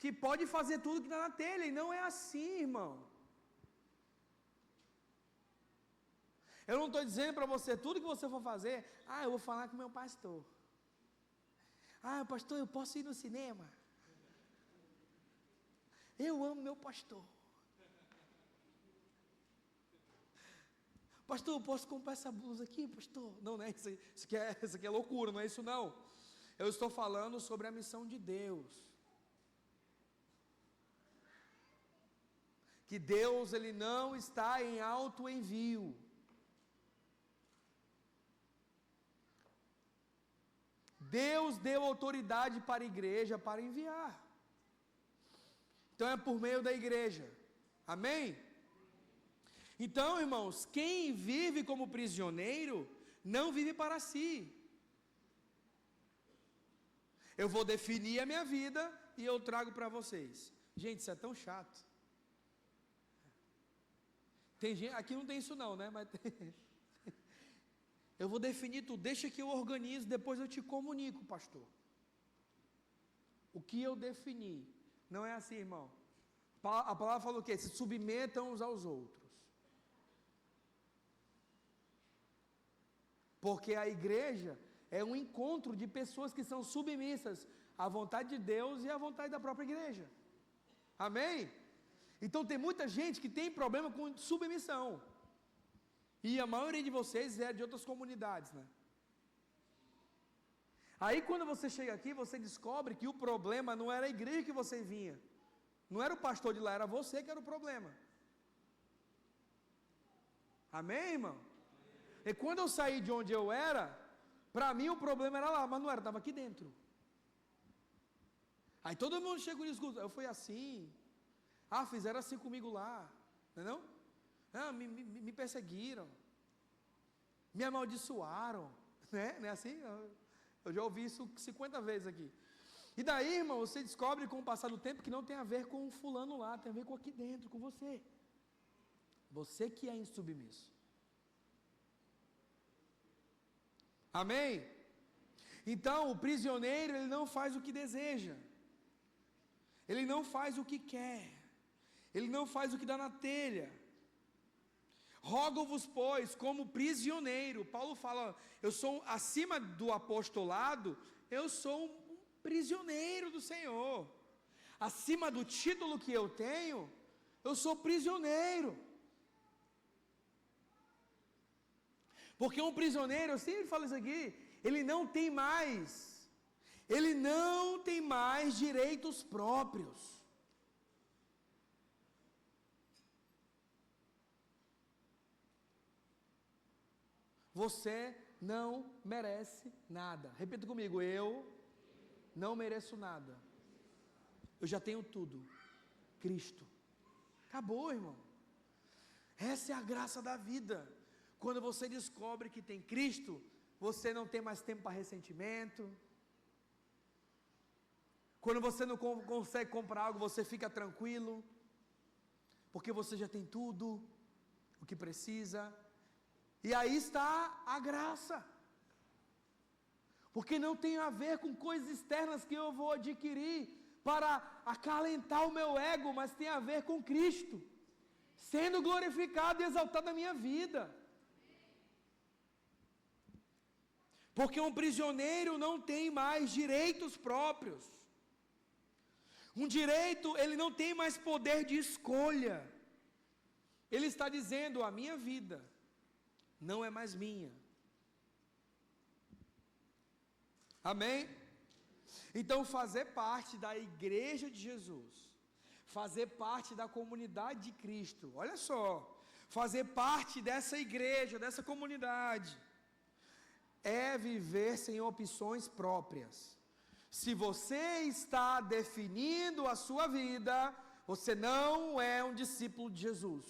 Que pode fazer tudo que está na telha. E não é assim, irmão. Eu não estou dizendo para você, tudo que você for fazer, eu vou falar com o meu pastor. Pastor, eu posso ir no cinema? Eu amo meu pastor. Pastor, eu posso comprar essa blusa aqui, pastor? Não, né? Isso aqui é loucura, não é isso não. Eu estou falando sobre a missão de Deus. Que Deus, Ele não está em alto envio. Deus deu autoridade para a igreja para enviar. Então é por meio da igreja. Amém? Então, irmãos, quem vive como prisioneiro, não vive para si. Eu vou definir a minha vida e eu trago para vocês. Gente, isso é tão chato. Tem gente, aqui não tem isso não, né? Mas Eu vou definir tudo, deixa que eu organizo, depois eu te comunico, pastor. O que eu defini. Não é assim, irmão. A palavra fala o quê? Se submetam uns aos outros. Porque a igreja é um encontro de pessoas que são submissas à vontade de Deus e à vontade da própria igreja. Amém? Então tem muita gente que tem problema com submissão. E a maioria de vocês é de outras comunidades, né? Aí quando você chega aqui, você descobre que o problema não era a igreja que você vinha. Não era o pastor de lá, era você que era o problema. Amém, irmão? E quando eu saí de onde eu era, para mim o problema era lá, mas não era, estava aqui dentro. Aí todo mundo chega e discute, eu fui assim. Ah, fizeram assim comigo lá, não é não? Ah, me perseguiram, me amaldiçoaram, né? Não é assim? Eu já ouvi isso 50 vezes aqui. E daí, irmão, você descobre com o passar do tempo que não tem a ver com o fulano lá, tem a ver com aqui dentro, com você. Você que é insubmisso. Amém? Então, o prisioneiro, ele não faz o que deseja. Ele não faz o que quer. Ele não faz o que dá na telha. Rogo-vos, pois, como prisioneiro. Paulo fala, eu sou acima do apostolado, eu sou um prisioneiro do Senhor. Acima do título que eu tenho, eu sou prisioneiro. Porque um prisioneiro, eu sempre falo isso aqui, ele não tem mais direitos próprios. Você não merece nada. Repita comigo, eu não mereço nada. Eu já tenho tudo. Cristo. Acabou, irmão. Essa é a graça da vida. Quando você descobre que tem Cristo, você não tem mais tempo para ressentimento. Quando você não consegue comprar algo, você fica tranquilo. Porque você já tem tudo o que precisa. E aí está a graça. Porque não tem a ver com coisas externas que eu vou adquirir para acalentar o meu ego, mas tem a ver com Cristo sendo glorificado e exaltado na minha vida. Porque um prisioneiro não tem mais direitos próprios. Um direito, ele não tem mais poder de escolha. Ele está dizendo, a minha vida não é mais minha. Amém? Então fazer parte da igreja de Jesus, fazer parte da comunidade de Cristo, olha só, fazer parte dessa igreja, dessa comunidade, é viver sem opções próprias. Se você está definindo a sua vida, você não é um discípulo de Jesus.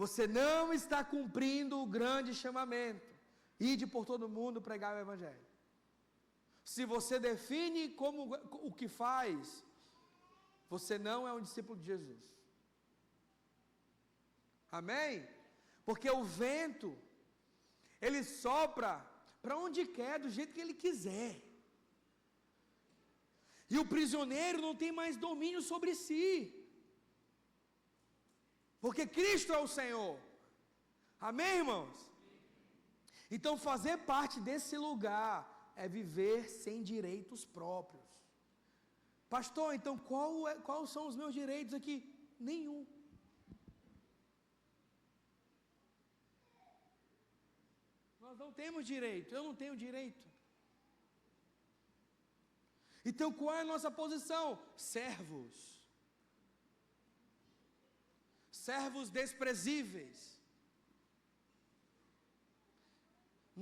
Você não está cumprindo o grande chamamento, ide por todo mundo pregar o evangelho. Se você define como o que faz, você não é um discípulo de Jesus. Amém? Porque o vento, ele sopra para onde quer, do jeito que ele quiser. E o prisioneiro não tem mais domínio sobre si. Porque Cristo é o Senhor. Amém, irmãos? Então fazer parte desse lugar é viver sem direitos próprios. Pastor, então quais são os meus direitos aqui? Nenhum. Nós não temos direito, eu não tenho direito. Então qual é a nossa posição? Servos. Servos desprezíveis.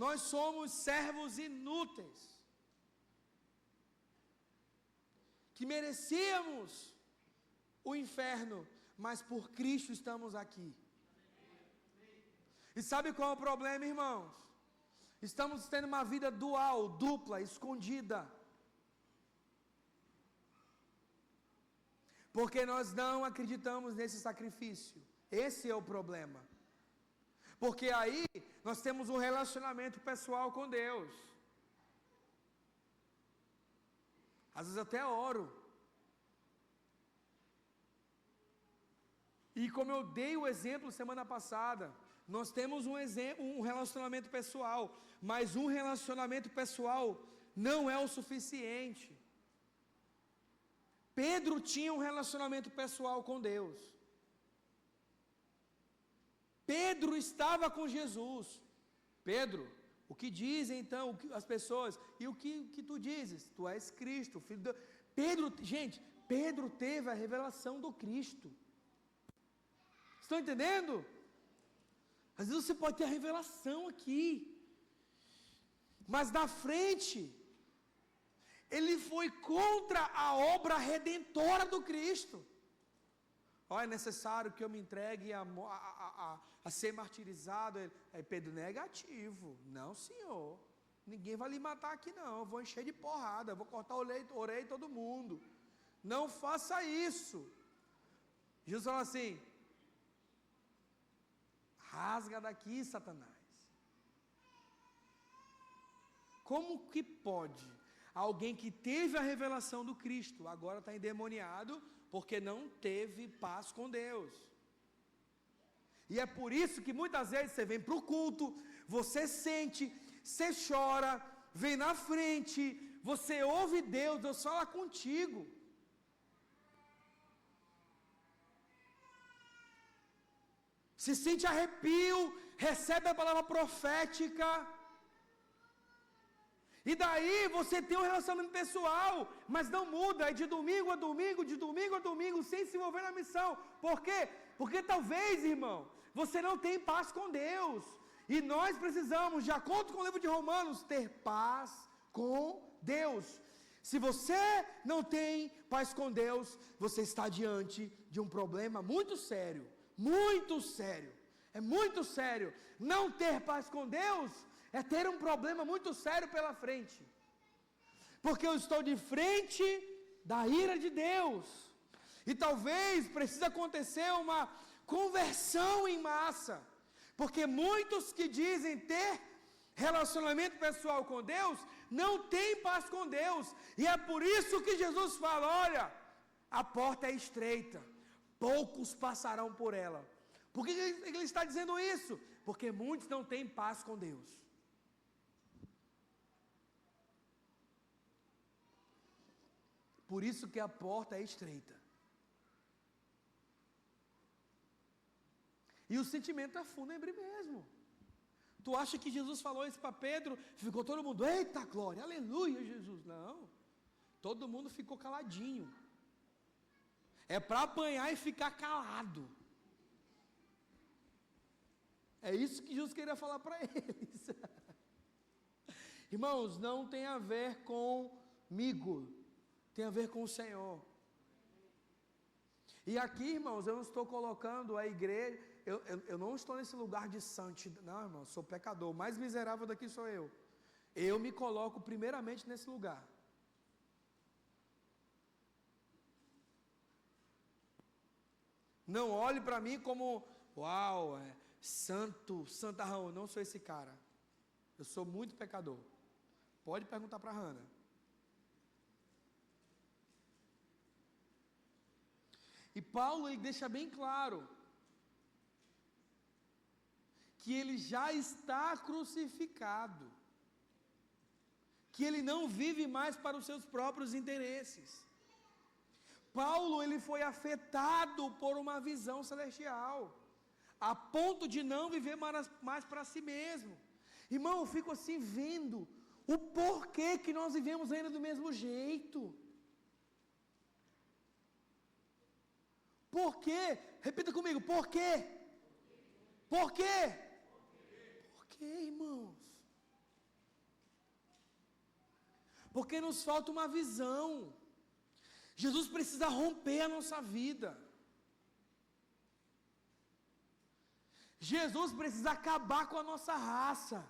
Nós somos servos inúteis, que merecíamos o inferno, mas por Cristo estamos aqui. E sabe qual é o problema, irmãos? Estamos tendo uma vida dual, dupla, escondida. Porque nós não acreditamos nesse sacrifício. Esse é o problema. Porque aí nós temos um relacionamento pessoal com Deus. Às vezes até oro. E como eu dei o exemplo semana passada, nós temos um relacionamento pessoal, mas um relacionamento pessoal não é o suficiente. Pedro tinha um relacionamento pessoal com Deus. Pedro estava com Jesus. Pedro, o que dizem então as pessoas? E o que tu dizes? Tu és Cristo, filho de Deus. Pedro, gente, Pedro teve a revelação do Cristo. Estão entendendo? Às vezes você pode ter a revelação aqui, mas na frente, ele foi contra a obra redentora do Cristo. Ó, é necessário que eu me entregue a ser martirizado. Aí Pedro, negativo. Não, senhor. Ninguém vai lhe matar aqui não. Eu vou encher de porrada. Eu vou cortar a orelha de todo mundo. Não faça isso. Jesus falou assim: rasga daqui, Satanás. Como que pode alguém que teve a revelação do Cristo agora está endemoniado porque não teve paz com Deus? E é por isso que muitas vezes você vem para o culto, você sente, você chora, vem na frente, você ouve Deus, Deus fala contigo. Se sente arrepio, recebe a palavra profética. E daí você tem um relacionamento pessoal, mas não muda, é de domingo a domingo, de domingo a domingo, sem se envolver na missão. Por quê? Porque talvez, irmão, você não tem paz com Deus. E nós precisamos, de acordo com o livro de Romanos, ter paz com Deus. Se você não tem paz com Deus, você está diante de um problema muito sério. Muito sério. É muito sério. Não ter paz com Deus é ter um problema muito sério pela frente. Porque eu estou de frente da ira de Deus. E talvez precise acontecer uma conversão em massa. Porque muitos que dizem ter relacionamento pessoal com Deus, não têm paz com Deus. E é por isso que Jesus fala: olha, a porta é estreita, poucos passarão por ela. Por que ele está dizendo isso? Porque muitos não têm paz com Deus. Por isso que a porta é estreita. E o sentimento é fúnebre mesmo. Tu acha que Jesus falou isso para Pedro? Ficou todo mundo, eita glória, aleluia Jesus. Não, todo mundo ficou caladinho. É para apanhar e ficar calado. É isso que Jesus queria falar para eles. Irmãos, não tem a ver comigo, tem a ver com o Senhor. E aqui, irmãos, eu não estou colocando a igreja, eu não estou nesse lugar de santidade, não, irmão, sou pecador, o mais miserável daqui sou eu. Eu me coloco primeiramente nesse lugar. Não olhe para mim como, uau, Santa Raul, não sou esse cara. Eu sou muito pecador. Pode perguntar para a Hannah. E Paulo, ele deixa bem claro que ele já está crucificado, que ele não vive mais para os seus próprios interesses. Paulo, ele foi afetado por uma visão celestial, a ponto de não viver mais para si mesmo. Irmão, eu fico assim vendo o porquê que nós vivemos ainda do mesmo jeito. Por quê? Repita comigo, por quê? Por quê? Por quê, irmãos? Porque nos falta uma visão. Jesus precisa romper a nossa vida. Jesus precisa acabar com a nossa raça.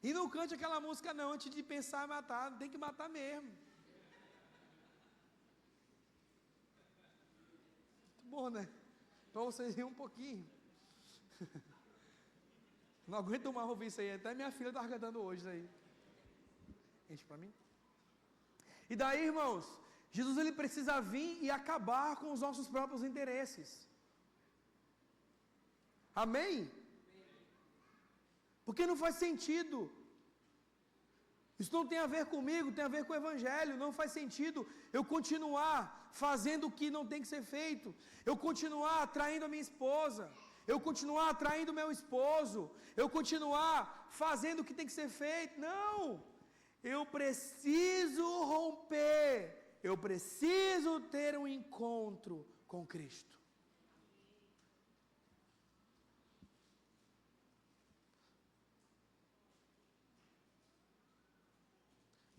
E não cante aquela música não, antes de pensar em matar, tem que matar mesmo. bom, né? Para vocês rirem um pouquinho. Não aguento mais ouvir isso aí. Até minha filha está cantando hoje isso aí. Enche para mim. E daí, irmãos, Jesus ele precisa vir e acabar com os nossos próprios interesses. Amém? Porque não faz sentido. Isso não tem a ver comigo, tem a ver com o Evangelho. Não faz sentido eu continuar fazendo o que não tem que ser feito. Eu continuar traindo a minha esposa. Eu continuar traindo meu esposo. Eu continuar fazendo o que tem que ser feito. Não! Eu preciso romper. Eu preciso ter um encontro com Cristo.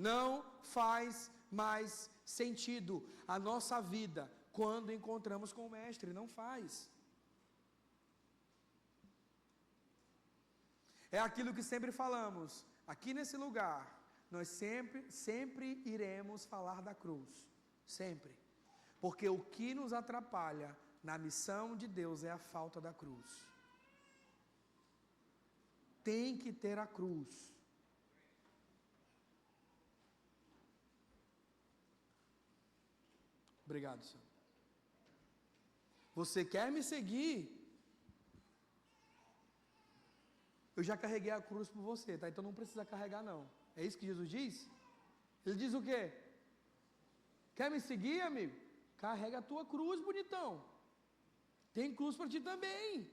Não faz mais sentido a nossa vida quando encontramos com o Mestre. Não faz. É aquilo que sempre falamos. Aqui nesse lugar, nós sempre iremos falar da cruz. Sempre. Porque o que nos atrapalha na missão de Deus é a falta da cruz. Tem que ter a cruz. Obrigado, Senhor. Você quer me seguir? Eu já carreguei a cruz por você, tá? Então não precisa carregar, não. É isso que Jesus diz? Ele diz o quê? Quer me seguir, amigo? Carrega a tua cruz, bonitão. Tem cruz para ti também.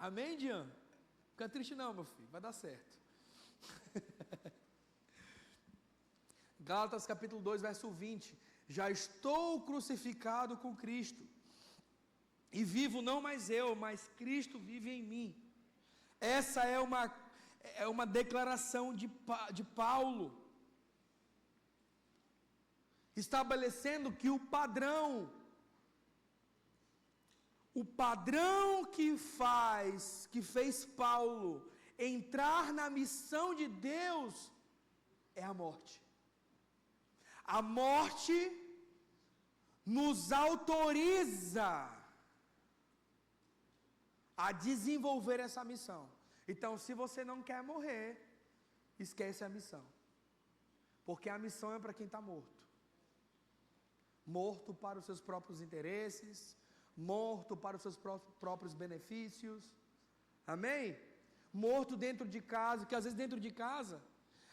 Amém, Dian? Fica triste não, meu filho. Vai dar certo. Gálatas capítulo 2, verso 20. Já estou crucificado com Cristo. E vivo não mais eu, mas Cristo vive em mim. Essa é uma declaração de Paulo. Estabelecendo que o padrão que fez Paulo entrar na missão de Deus é a morte. A morte nos autoriza a desenvolver essa missão. Então, se você não quer morrer, esquece a missão. Porque a missão é para quem está morto. Morto para os seus próprios interesses, morto para os seus próprios benefícios. Amém? Morto dentro de casa, porque às vezes dentro de casa,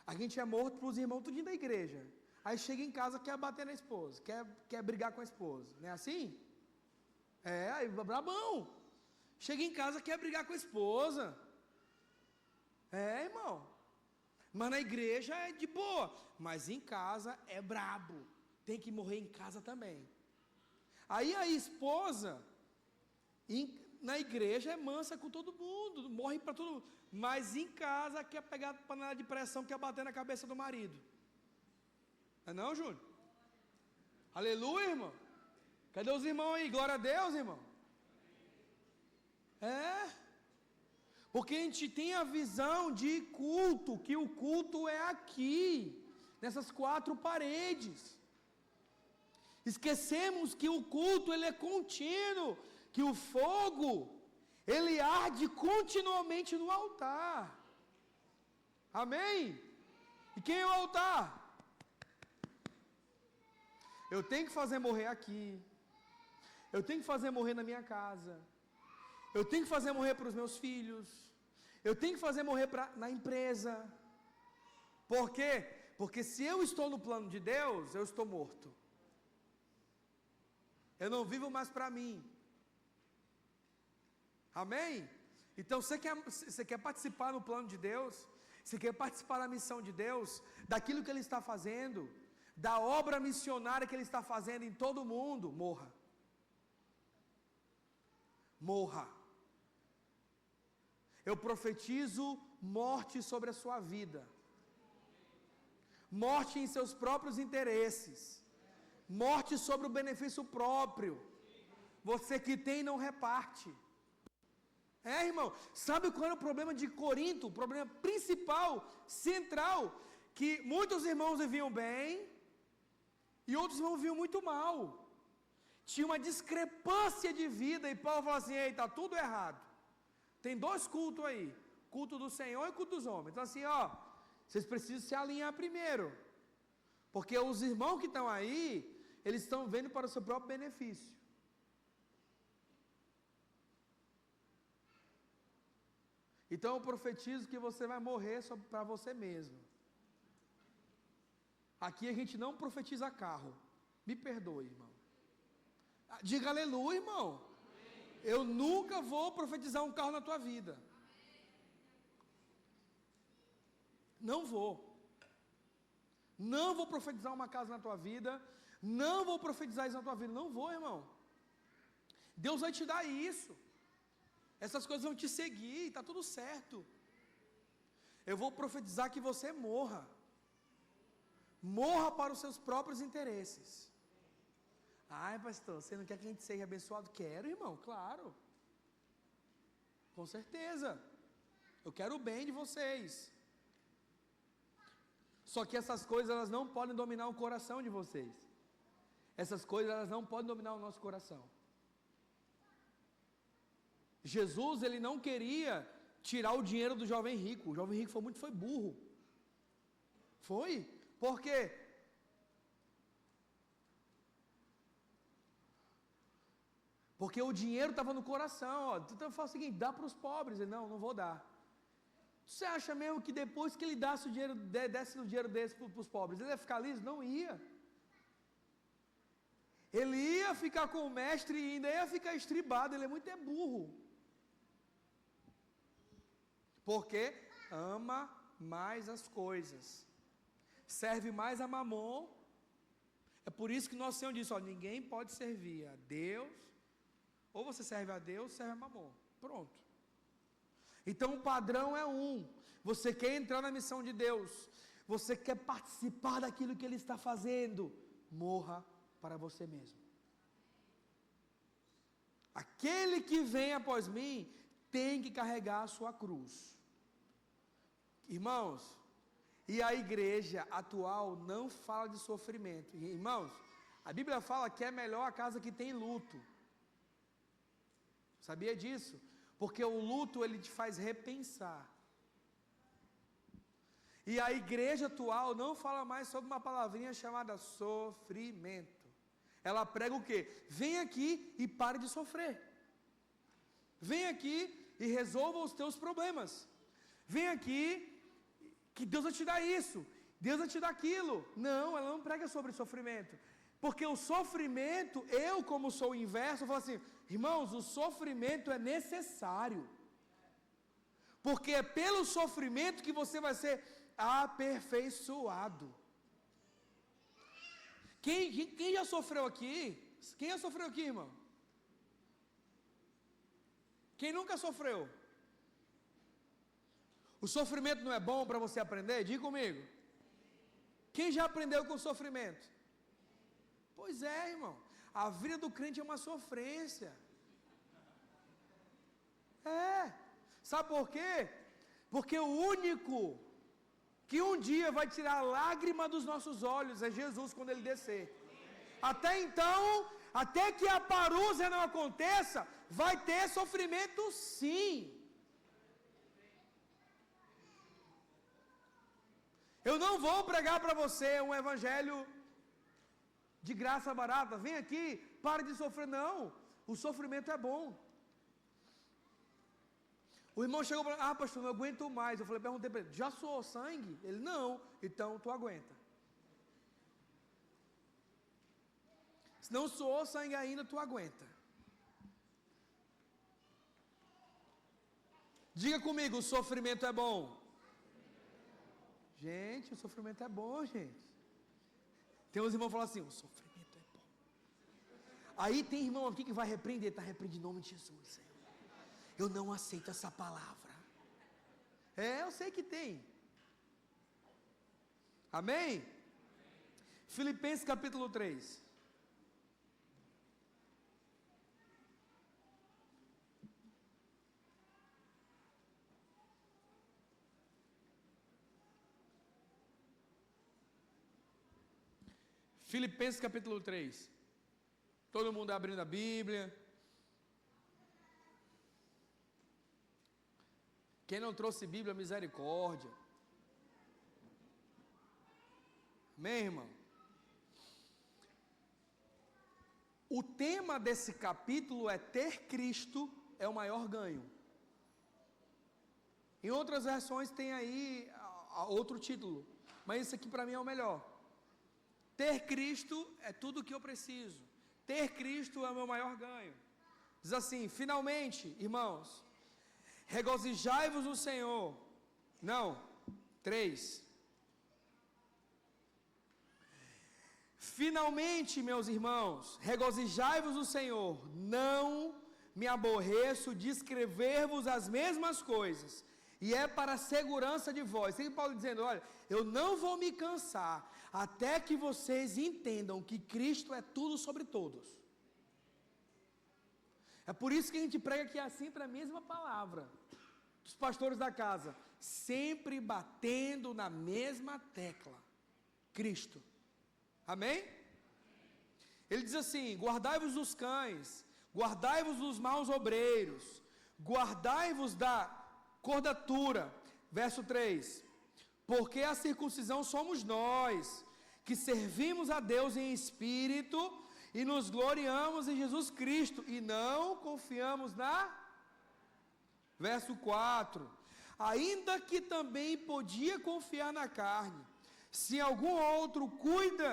a gente é morto para os irmãos tudinho da igreja. Aí chega em casa, quer bater na esposa, quer brigar com a esposa. Não é assim? Aí brabão. Chega em casa, quer brigar com a esposa. Irmão. Mas na igreja é de boa. Mas em casa é brabo. Tem que morrer em casa também. Aí a esposa, na igreja é mansa com todo mundo. Morre para todo mundo. Mas em casa quer pegar a panela de pressão, quer bater na cabeça do marido. Não, Júnior? Aleluia, irmão. Cadê os irmãos aí? Glória a Deus, irmão. Porque a gente tem a visão de culto, que o culto é aqui, nessas 4 paredes. Esquecemos que o culto ele é contínuo, que o fogo ele arde continuamente no altar. Amém? E quem é o altar? Eu tenho que fazer morrer aqui. Eu tenho que fazer morrer na minha casa. Eu tenho que fazer morrer para os meus filhos. Eu tenho que fazer morrer na empresa. Por quê? Porque se eu estou no plano de Deus, eu estou morto. Eu não vivo mais para mim. Amém? Então você quer participar no plano de Deus? Você quer participar da missão de Deus? Daquilo que Ele está fazendo? Da obra missionária que Ele está fazendo em todo o mundo? Morra. Morra. Eu profetizo morte sobre a sua vida. Morte em seus próprios interesses. Morte sobre o benefício próprio. Você que tem não reparte. Irmão, sabe qual era o problema de Corinto? O problema principal, central, que muitos irmãos viviam bem e outros irmãos viviam muito mal. tinha uma discrepância de vida, e Paulo falou assim: ei, está tudo errado. Tem 2 cultos aí, culto do Senhor e culto dos homens. Então assim, ó, vocês precisam se alinhar primeiro, porque os irmãos que estão aí, eles estão vendo para o seu próprio benefício. Então eu profetizo que você vai morrer para você mesmo. Aqui a gente não profetiza carro. Me perdoe, irmão. Diga aleluia, irmão. Eu nunca vou profetizar um carro na tua vida. Não vou. Não vou profetizar uma casa na tua vida. Não vou profetizar isso na tua vida. Não vou, irmão. Deus vai te dar isso. Essas coisas vão te seguir, está tudo certo. Eu vou profetizar que você morra. Morra para os seus próprios interesses. Ai, pastor, você não quer que a gente seja abençoado? Quero, irmão, claro. Com certeza. Eu quero o bem de vocês. Só que essas coisas, elas não podem dominar o coração de vocês. Essas coisas, elas não podem dominar o nosso coração. Jesus, ele não queria tirar o dinheiro do jovem rico. O jovem rico foi burro. Foi? Por quê? Porque o dinheiro estava no coração. Ó. Então fala o seguinte: dá para os pobres. Ele, não vou dar. Você acha mesmo que depois que ele desse o dinheiro desse para os pobres, ele ia ficar liso? Não ia. Ele ia ficar com o mestre e ainda ia ficar estribado. Ele é muito burro. Porque ama mais as coisas. Serve mais a Mamon. É por isso que nosso Senhor disse: ó, ninguém pode servir a Deus. Ou você serve a Deus, ou serve a Mamon. Pronto. Então o padrão é um. Você quer entrar na missão de Deus. Você quer participar daquilo que Ele está fazendo. Morra para você mesmo. Aquele que vem após mim tem que carregar a sua cruz. Irmãos, e a igreja atual não fala de sofrimento. Irmãos, a Bíblia fala que é melhor a casa que tem luto. Sabia disso? Porque o luto, ele te faz repensar. E a igreja atual não fala mais sobre uma palavrinha chamada sofrimento. Ela prega o quê? Vem aqui e pare de sofrer. Vem aqui e resolva os teus problemas. Vem aqui que Deus vai te dar isso, Deus vai te dar aquilo. Não, ela não prega sobre sofrimento. Porque o sofrimento, eu como sou o inverso, eu falo assim: irmãos, o sofrimento é necessário. Porque é pelo sofrimento que você vai ser aperfeiçoado. Quem já sofreu aqui? Quem já sofreu aqui, irmão? Quem nunca sofreu? O sofrimento não é bom para você aprender? Diga comigo. Quem já aprendeu com o sofrimento? Pois é, irmão. A vida do crente é uma sofrência. É. Sabe por quê? Porque o único que um dia vai tirar a lágrima dos nossos olhos é Jesus quando Ele descer. Até então, até que a parousia não aconteça, vai ter sofrimento sim. Eu não vou pregar para você um evangelho de graça barata. Vem aqui, pare de sofrer. Não, o sofrimento é bom. O irmão chegou para mim: pastor, não aguento mais. Eu falei, perguntei para ele: já suou sangue? Ele: não. Então tu aguenta. Se não suou sangue ainda, tu aguenta. Diga comigo: o sofrimento é bom. Gente, o sofrimento é bom, gente. Tem uns irmãos que falam assim: o sofrimento é bom. Aí tem irmão aqui que vai repreender: está repreendido em nome de Jesus, Senhor. Eu não aceito essa palavra. Eu sei que tem. Amém? Filipenses capítulo 3. Filipenses capítulo 3. Todo mundo abrindo a Bíblia. Quem não trouxe Bíblia, misericórdia. Amém, irmão? O tema desse capítulo é ter Cristo é o maior ganho. Em outras versões tem aí outro título, mas esse aqui para mim é o melhor. Ter Cristo é tudo o que eu preciso. Ter Cristo é o meu maior ganho. Diz assim, finalmente, irmãos, regozijai-vos no Senhor. Não, 3. Finalmente, meus irmãos, regozijai-vos no Senhor. Não me aborreço de escrever-vos as mesmas coisas. E é para a segurança de vós. Sempre Paulo dizendo, olha, eu não vou me cansar até que vocês entendam que Cristo é tudo sobre todos. É por isso que a gente prega aqui sempre a mesma palavra. Dos pastores da casa. Sempre batendo na mesma tecla. Cristo. Amém? Ele diz assim, guardai-vos dos cães, guardai-vos dos maus obreiros, guardai-vos da cordatura. Verso 3. Porque a circuncisão somos nós, que servimos a Deus em espírito e nos gloriamos em Jesus Cristo e não confiamos na... Verso 4. Ainda que também podia confiar na carne, se algum outro cuida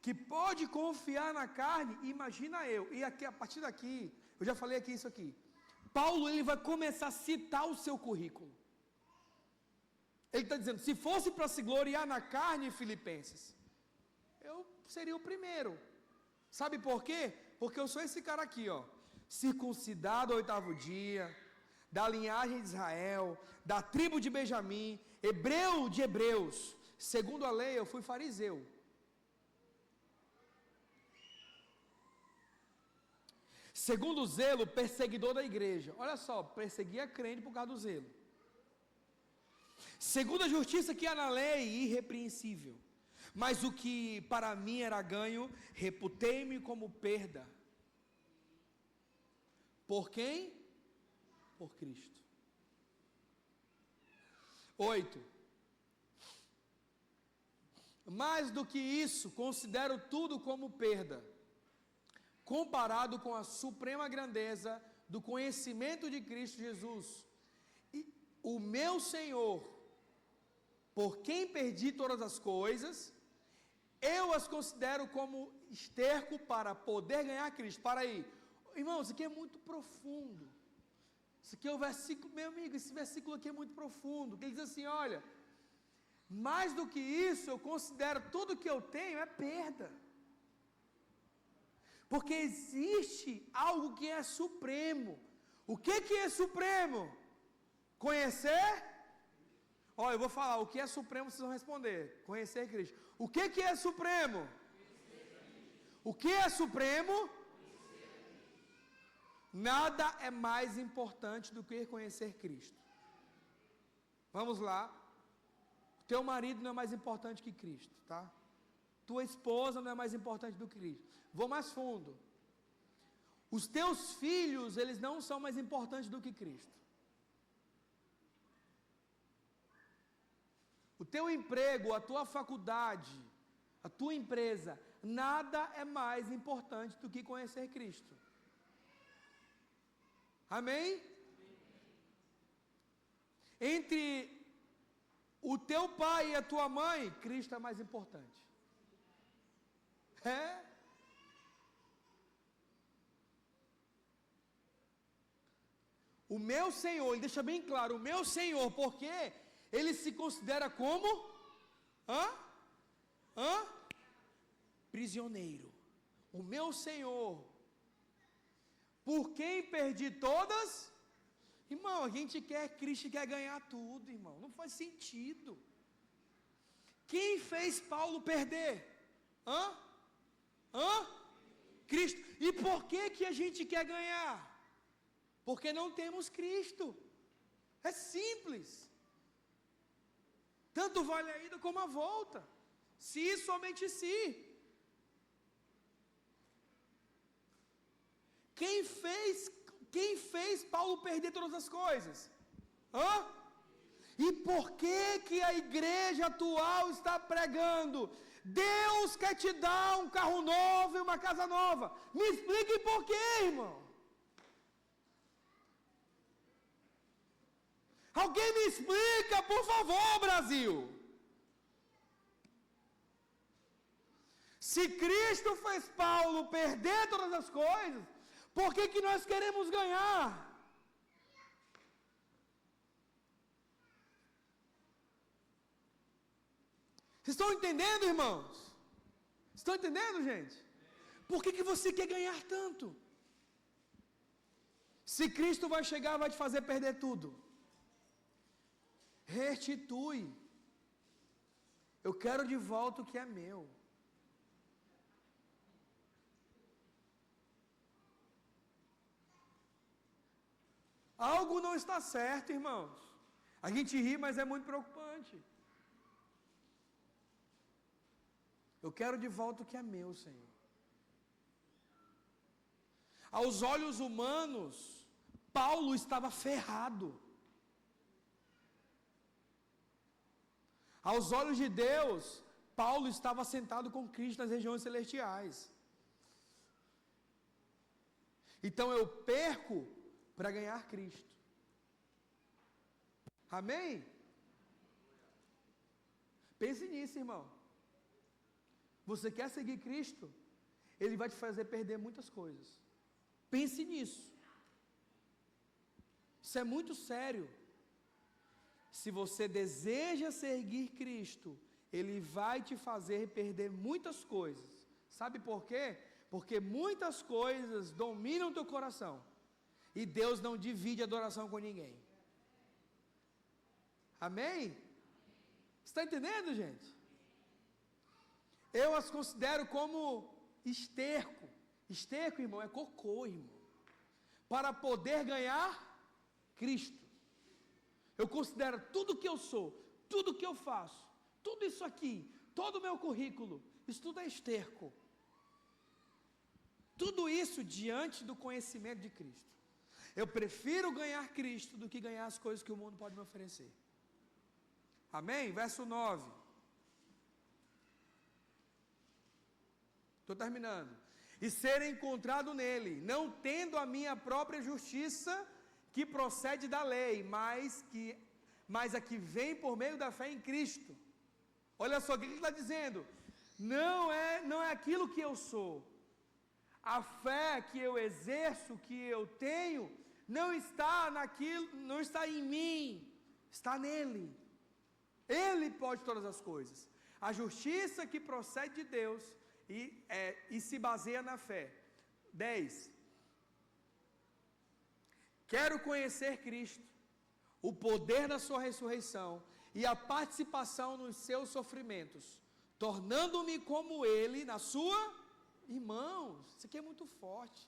que pode confiar na carne, imagina eu. E aqui, a partir daqui, eu já falei aqui isso aqui. Paulo, ele vai começar a citar o seu currículo. Ele está dizendo, se fosse para se gloriar na carne, Filipenses, eu seria o primeiro. Sabe por quê? Porque eu sou esse cara aqui, ó. Circuncidado ao 8º dia, da linhagem de Israel, da tribo de Benjamim, hebreu de hebreus. Segundo a lei, eu fui fariseu. Segundo o zelo, perseguidor da igreja. Olha só, perseguia crente por causa do zelo. Segundo a justiça que há na lei, irrepreensível. Mas o que para mim era ganho, reputei-me como perda. Por quem? Por Cristo. 8. Mais do que isso, considero tudo como perda, comparado com a suprema grandeza do conhecimento de Cristo Jesus, e o meu Senhor, por quem perdi todas as coisas, eu as considero como esterco para poder ganhar Cristo. Para aí, irmãos, isso aqui é muito profundo. Isso aqui é o versículo, meu amigo, esse versículo aqui é muito profundo, que ele diz assim, olha, mais do que isso, eu considero tudo que eu tenho é perda. Porque existe algo que é supremo. O que é supremo? Conhecer? Olha, eu vou falar, o que é supremo vocês vão responder. Conhecer Cristo. O que é supremo? O que é supremo? Nada é mais importante do que conhecer Cristo. Vamos lá. Teu marido não é mais importante que Cristo, tá? Tua esposa não é mais importante do que Cristo. Vou mais fundo. Os teus filhos, eles não são mais importantes do que Cristo. O teu emprego, a tua faculdade, a tua empresa, nada é mais importante do que conhecer Cristo. Amém? Entre o teu pai e a tua mãe, Cristo é mais importante. É? O meu Senhor, ele deixa bem claro, o meu Senhor, porque ele se considera como? Prisioneiro. O meu Senhor, por quem perdi todas? Irmão, a gente quer Cristo e quer ganhar tudo, irmão. Não faz sentido. Quem fez Paulo perder? Cristo. E por que a gente quer ganhar? Porque não temos Cristo. É simples. Tanto vale a ida como a volta. Se somente se. Quem fez Paulo perder todas as coisas? E por que a igreja atual está pregando? Deus quer te dar um carro novo e uma casa nova. Me explique por quê, irmão. Alguém me explica, por favor, Brasil. Se Cristo fez Paulo perder todas as coisas, por que nós queremos ganhar? Vocês estão entendendo, irmãos? Estão entendendo, gente? Por que você quer ganhar tanto? Se Cristo vai chegar, vai te fazer perder tudo. Restitui. Eu quero de volta o que é meu. Algo não está certo, irmãos. A gente ri, mas é muito preocupante. Eu quero de volta o que é meu, Senhor. Aos olhos humanos, Paulo estava ferrado. Aos olhos de Deus, Paulo estava sentado com Cristo nas regiões celestiais. Então eu perco para ganhar Cristo. Amém? Pense nisso, irmão. Você quer seguir Cristo? Ele vai te fazer perder muitas coisas. Pense nisso. Isso é muito sério. Se você deseja seguir Cristo, Ele vai te fazer perder muitas coisas. Sabe por quê? Porque muitas coisas dominam teu coração. E Deus não divide adoração com ninguém. Amém? Está entendendo, gente? Eu as considero como esterco. Esterco, irmão, é cocô, irmão. Para poder ganhar Cristo. Eu considero tudo que eu sou, tudo que eu faço, tudo isso aqui, todo o meu currículo, isso tudo é esterco. Tudo isso diante do conhecimento de Cristo. Eu prefiro ganhar Cristo do que ganhar as coisas que o mundo pode me oferecer. Amém? Verso 9. Estou terminando. E ser encontrado nele, não tendo a minha própria justiça, que procede da lei, mas a que vem por meio da fé em Cristo. Olha só o que ele está dizendo. Não é aquilo que eu sou. A fé que eu exerço, que eu tenho, não está em mim, está nele. Ele pode todas as coisas. A justiça que procede de Deus e se baseia na fé. 10. Quero conhecer Cristo, o poder da sua ressurreição e a participação nos seus sofrimentos, tornando-me como ele na sua... Irmãos, isso aqui é muito forte.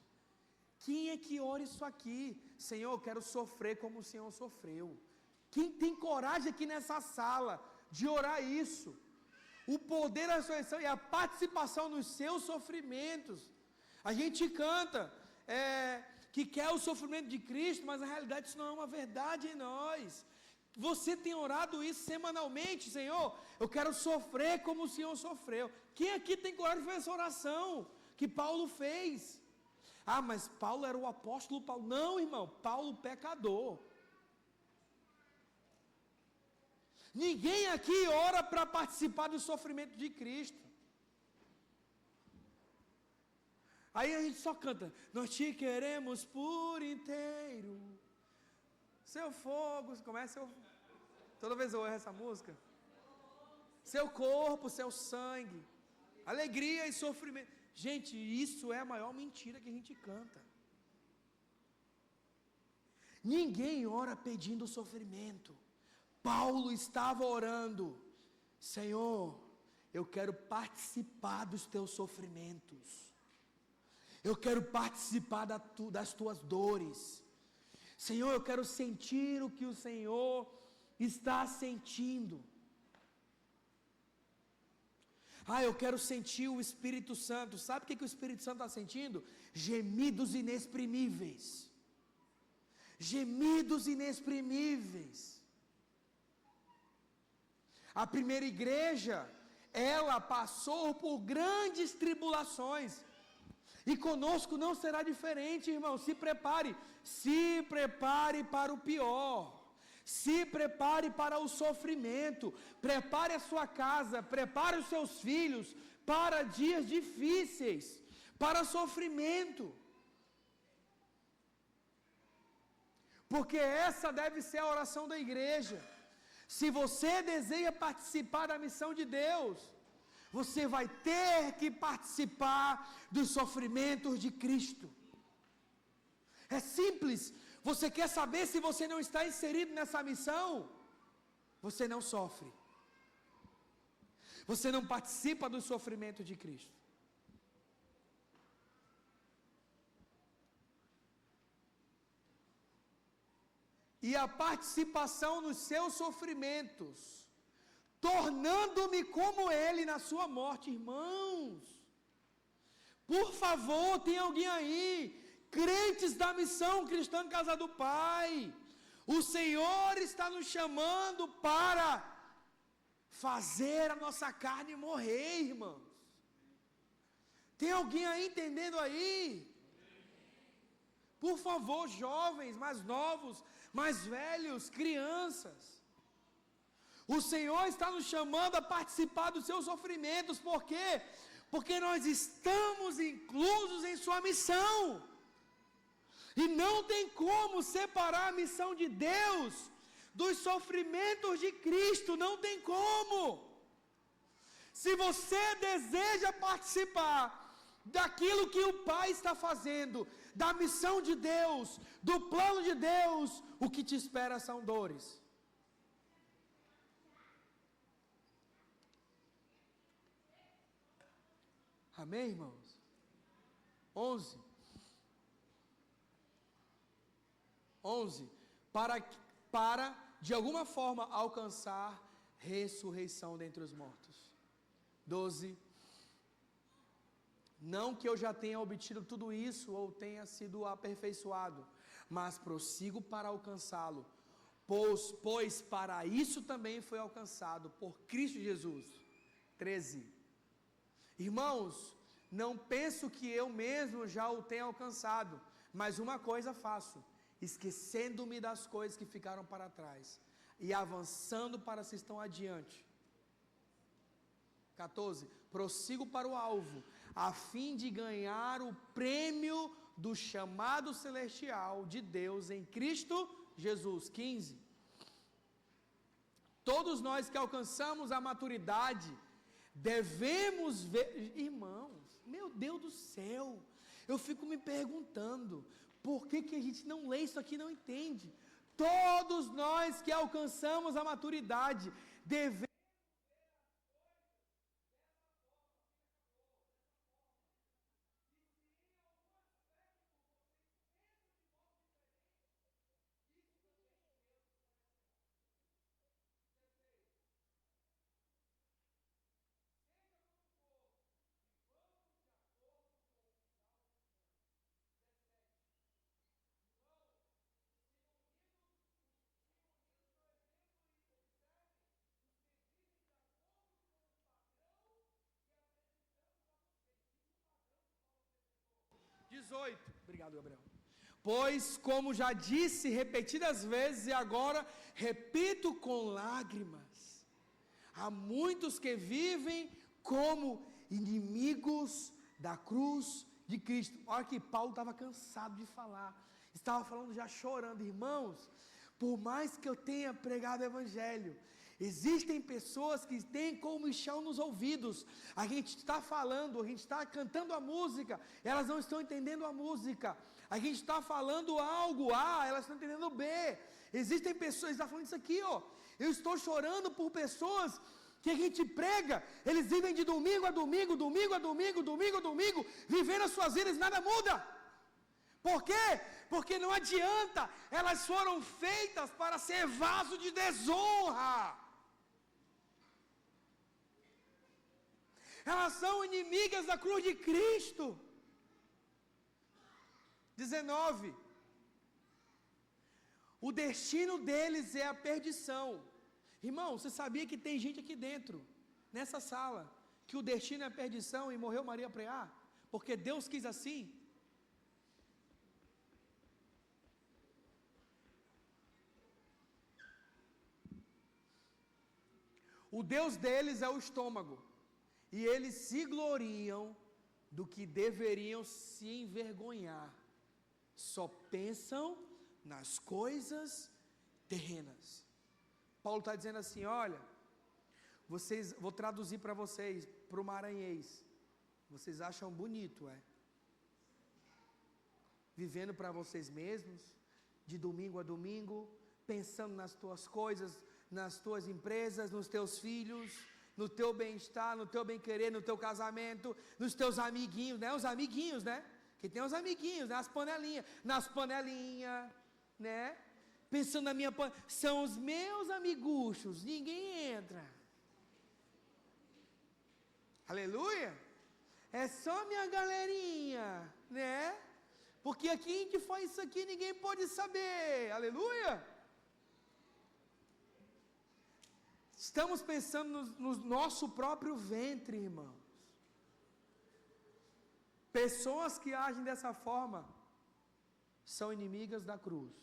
Quem é que ora isso aqui? Senhor, eu quero sofrer como o Senhor sofreu. Quem tem coragem aqui nessa sala de orar isso? O poder da ressurreição e a participação nos seus sofrimentos. A gente canta que quer o sofrimento de Cristo, mas na realidade isso não é uma verdade em nós. Você tem orado isso semanalmente, Senhor, eu quero sofrer como o Senhor sofreu. Quem aqui tem coragem de fazer essa oração que Paulo fez? Ah, mas Paulo era o apóstolo Paulo. Não, irmão, Paulo pecador. Ninguém aqui ora para participar do sofrimento de Cristo. Aí a gente só canta, nós te queremos por inteiro. Seu fogo, começa toda vez eu ouço essa música. Seu corpo, seu sangue, alegria e sofrimento. Gente, isso é a maior mentira que a gente canta. Ninguém ora pedindo sofrimento. Paulo estava orando, Senhor, eu quero participar dos teus sofrimentos. Eu quero participar das tuas dores. Senhor, eu quero sentir o que o Senhor está sentindo. Ah, eu quero sentir o Espírito Santo. Sabe o que o Espírito Santo está sentindo? Gemidos inexprimíveis. Gemidos inexprimíveis. A primeira igreja, ela passou por grandes tribulações. E conosco não será diferente, irmão. Se prepare para o pior. Se prepare para o sofrimento. Prepare a sua casa, prepare os seus filhos para dias difíceis, para sofrimento. Porque essa deve ser a oração da igreja. Se você deseja participar da missão de Deus, você vai ter que participar dos sofrimentos de Cristo. É simples. Você quer saber se você não está inserido nessa missão? Você não sofre. Você não participa do sofrimento de Cristo. E a participação nos seus sofrimentos, tornando-me como Ele na sua morte, irmãos. Por favor, tem alguém aí, crentes da missão cristã Casa do Pai. O Senhor está nos chamando para fazer a nossa carne morrer, irmãos. Tem alguém aí entendendo aí? Por favor, jovens, mais novos, mais velhos, crianças. O Senhor está nos chamando a participar dos seus sofrimentos. Por quê? Porque nós estamos inclusos em sua missão. E não tem como separar a missão de Deus dos sofrimentos de Cristo. Não tem como. Se você deseja participar daquilo que o Pai está fazendo, da missão de Deus, do plano de Deus, o que te espera são dores. Amém, irmãos? 11. Para de alguma forma alcançar ressurreição dentre os mortos. 12. Não que eu já tenha obtido tudo isso ou tenha sido aperfeiçoado, mas prossigo para alcançá-lo, pois para isso também foi alcançado por Cristo Jesus. 13. Irmãos, não penso que eu mesmo já o tenha alcançado, mas uma coisa faço, esquecendo-me das coisas que ficaram para trás e avançando para as que estão adiante. 14. Prossigo para o alvo, a fim de ganhar o prêmio do chamado celestial de Deus em Cristo Jesus. 15. Todos nós que alcançamos a maturidade, devemos ver... Irmãos, meu Deus do céu, eu fico me perguntando, por que a gente não lê isso aqui e não entende? Todos nós que alcançamos a maturidade, devemos... 18. Obrigado, Gabriel. Pois, como já disse repetidas vezes e agora repito com lágrimas, há muitos que vivem como inimigos da cruz de Cristo. Olha que Paulo estava cansado de falar, estava falando já chorando. Irmãos, por mais que eu tenha pregado o Evangelho, existem pessoas que têm comichão nos ouvidos. A gente está falando, a gente está cantando a música, elas não estão entendendo a música. A gente está falando algo A, elas estão entendendo B. Existem pessoas, está falando isso aqui, ó. Eu estou chorando por pessoas que a gente prega, eles vivem de domingo a domingo, domingo a domingo, domingo a domingo, vivendo as suas vidas e nada muda. Por quê? Porque não adianta, elas foram feitas para ser vaso de desonra. Elas são inimigas da cruz de Cristo. 19. O destino deles é a perdição. Irmão, você sabia que tem gente aqui dentro, nessa sala, que o destino é a perdição e morreu Maria Preá? Porque Deus quis assim? O Deus deles é o estômago. E eles se gloriam do que deveriam se envergonhar. Só pensam nas coisas terrenas. Paulo está dizendo assim, olha, vou traduzir para vocês, para o maranhês. Vocês acham bonito, vivendo para vocês mesmos, de domingo a domingo, pensando nas tuas coisas, nas tuas empresas, nos teus filhos, no teu bem-estar, no teu bem-querer, no teu casamento, nos teus amiguinhos, né? Os amiguinhos, né? Que tem os amiguinhos, né? As panelinhas, nas panelinhas, né? Pensando na minha são os meus amiguchos, ninguém entra. Aleluia! É só minha galerinha, né? Porque aqui a gente faz isso aqui, ninguém pode saber. Aleluia! Estamos pensando no nosso próprio ventre, irmãos. Pessoas que agem dessa forma são inimigas da cruz.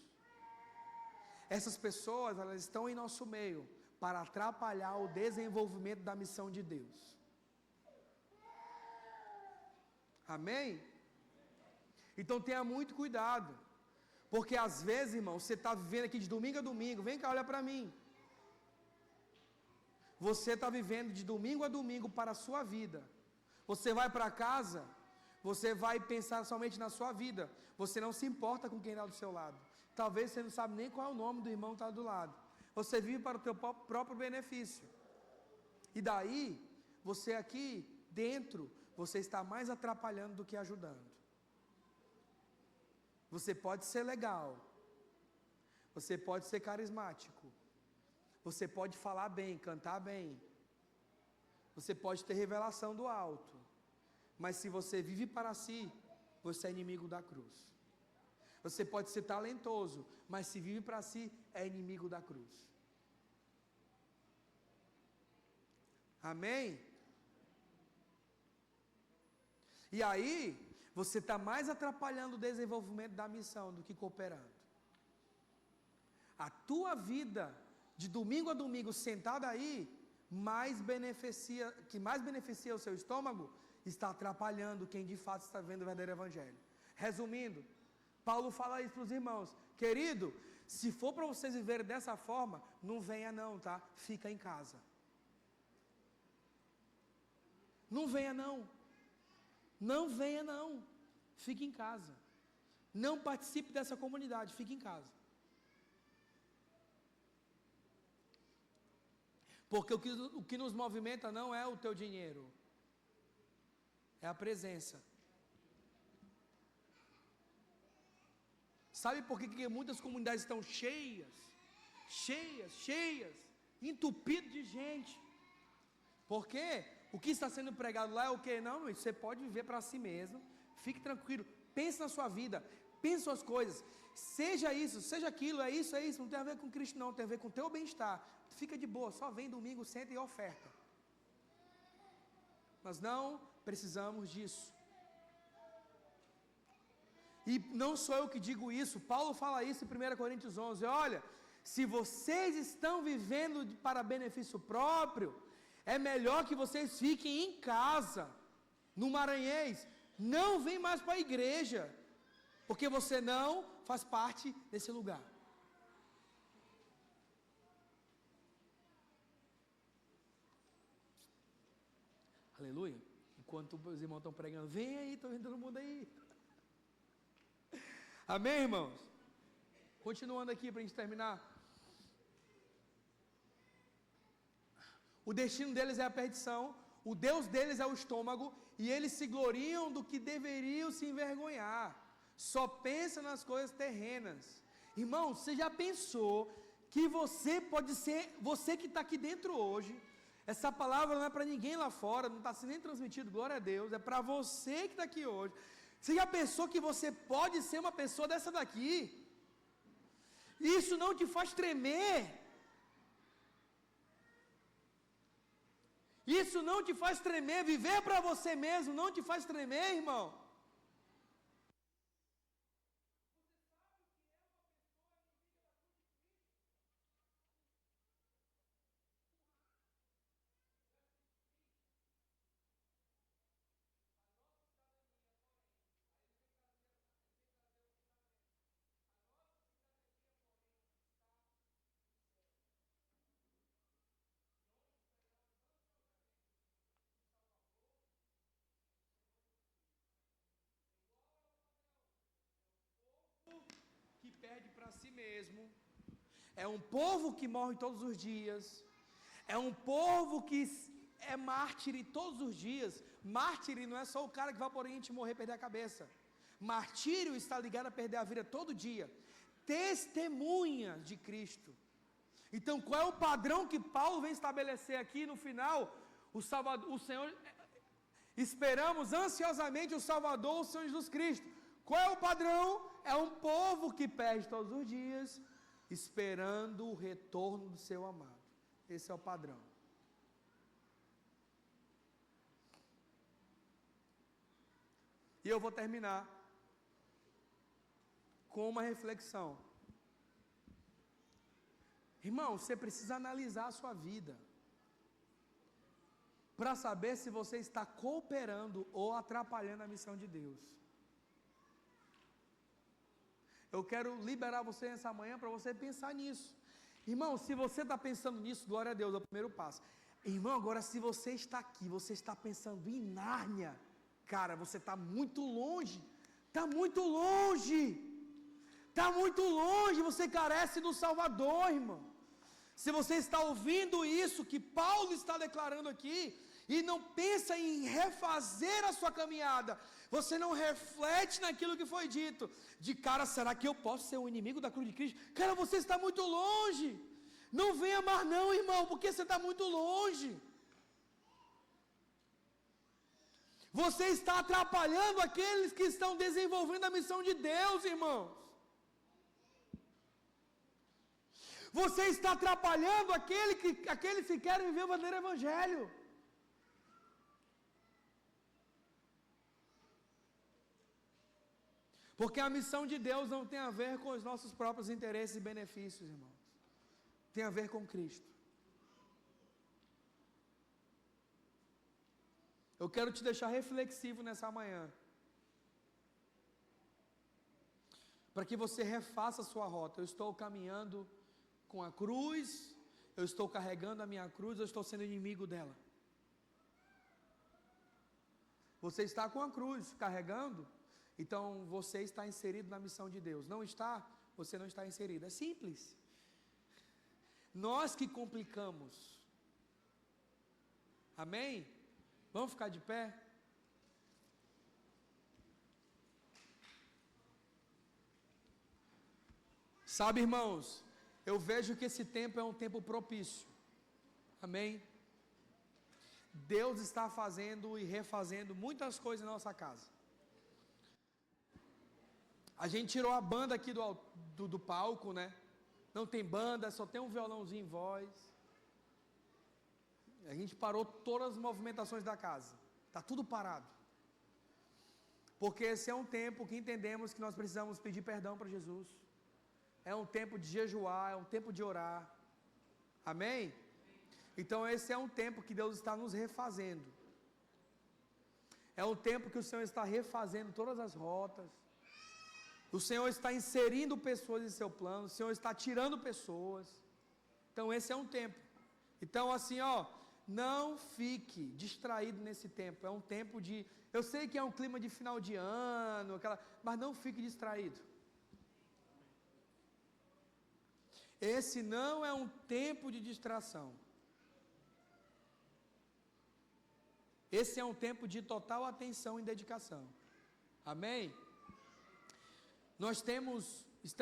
Essas pessoas, elas estão em nosso meio para atrapalhar o desenvolvimento da missão de Deus. Amém? Então tenha muito cuidado. Porque às vezes, irmão, você está vivendo aqui de domingo a domingo. Vem cá, olha para mim. Você está vivendo de domingo a domingo para a sua vida. Você vai para casa, você vai pensar somente na sua vida. Você não se importa com quem está do seu lado. Talvez você não sabe nem qual é o nome do irmão que está do lado. Você vive para o teu próprio benefício. E daí, você aqui dentro, você está mais atrapalhando do que ajudando. Você pode ser legal. Você pode ser carismático. Você pode falar bem, cantar bem. Você pode ter revelação do alto. Mas se você vive para si, você é inimigo da cruz. Você pode ser talentoso, mas se vive para si, é inimigo da cruz. Amém? E aí, você está mais atrapalhando o desenvolvimento da missão do que cooperando. A tua vida, de domingo a domingo, sentada aí, que mais beneficia o seu estômago, está atrapalhando quem de fato está vendo o verdadeiro evangelho. Resumindo, Paulo fala isso para os irmãos. Querido, se for para vocês viverem dessa forma, não venha não, tá? Fica em casa. Não venha não. Não venha não. Fique em casa. Não participe dessa comunidade, fique em casa. Porque o que nos movimenta não é o teu dinheiro, é a presença. Sabe por que muitas comunidades estão cheias, entupidas de gente? Porque o que está sendo pregado lá é o que? Não, você pode viver para si mesmo, fique tranquilo, pense na sua vida, pense suas coisas, seja isso, seja aquilo, é isso, não tem a ver com Cristo não, tem a ver com o teu bem-estar. Fica de boa, só vem domingo, senta e oferta. Nós não precisamos disso. E não sou eu que digo isso, Paulo fala isso em 1 Coríntios 11, olha, se vocês estão vivendo para benefício próprio, é melhor que vocês fiquem em casa, no Maranhês, não vem mais para a igreja, porque você não faz parte desse lugar. Aleluia. Enquanto os irmãos estão pregando, vem aí, estou vendo todo mundo aí. Amém, irmãos? Continuando aqui para a gente terminar. O destino deles é a perdição, o Deus deles é o estômago, e eles se gloriam do que deveriam se envergonhar. Só pensa nas coisas terrenas. Irmão, você já pensou que você pode ser, você que está aqui dentro hoje, Essa palavra não é para ninguém lá fora, não está sendo nem transmitido, glória a Deus, é para você que está aqui hoje. Você já pensou que você pode ser uma pessoa dessa daqui? Isso não te faz tremer. Isso não te faz tremer. Viver para você mesmo não te faz tremer, irmão. Que perde para si mesmo, é um povo que morre todos os dias, é um povo que é mártir todos os dias. Mártir não é só o cara que vai para o Oriente morrer e perder a cabeça. Martírio está ligado a perder a vida todo dia. Testemunha de Cristo. Então, qual é o padrão que Paulo vem estabelecer aqui no final? O Salvador, o Senhor, esperamos ansiosamente o Salvador, o Senhor Jesus Cristo. Qual é o padrão? É um povo que perde todos os dias, esperando o retorno do seu amado. Esse é o padrão. E eu vou terminar com uma reflexão. Irmão, você precisa analisar a sua vida para saber se você está cooperando ou atrapalhando a missão de Deus. Eu quero liberar você nessa manhã para você pensar nisso. Irmão, se você está pensando nisso, glória a Deus, é o primeiro passo. Irmão, agora se você está aqui, você está pensando em Nárnia, cara, você está muito longe. Está muito longe. Está muito longe, você carece do Salvador, irmão. Se você está ouvindo isso que Paulo está declarando aqui, e não pensa em refazer a sua caminhada, você não reflete naquilo que foi dito, de cara, será que eu posso ser o inimigo da cruz de Cristo? Cara, você está muito longe. Não venha mais não, irmão, porque você está muito longe. Você está atrapalhando aqueles que estão desenvolvendo a missão de Deus, irmãos. Você está atrapalhando aqueles que querem viver o verdadeiro evangelho. Porque a missão de Deus não tem a ver com os nossos próprios interesses e benefícios, irmãos. Tem a ver com Cristo. Eu quero te deixar reflexivo nessa manhã, para que você refaça a sua rota. Eu estou caminhando com a cruz, eu estou carregando a minha cruz, eu estou sendo inimigo dela. Você está com a cruz carregando, então você está inserido na missão de Deus. Não está? Você não está inserido. É simples. Nós que complicamos. Amém? Vamos ficar de pé? Sabe, irmãos, eu vejo que esse tempo é um tempo propício. Amém? Deus está fazendo e refazendo muitas coisas na nossa casa. A gente tirou a banda aqui do palco, né? Não tem banda, só tem um violãozinho em voz. A gente parou todas as movimentações da casa. Está tudo parado. Porque esse é um tempo que entendemos que nós precisamos pedir perdão para Jesus. É um tempo de jejuar, é um tempo de orar. Amém? Então esse é um tempo que Deus está nos refazendo. É um tempo que o Senhor está refazendo todas as rotas. O Senhor está inserindo pessoas em seu plano. O Senhor está tirando pessoas. Então esse é um tempo. Então assim, ó, não fique distraído nesse tempo. É um tempo de... Eu sei que é um clima de final de ano, mas não fique distraído. Esse não é um tempo de distração. Esse é um tempo de total atenção e dedicação. Amém? Estamos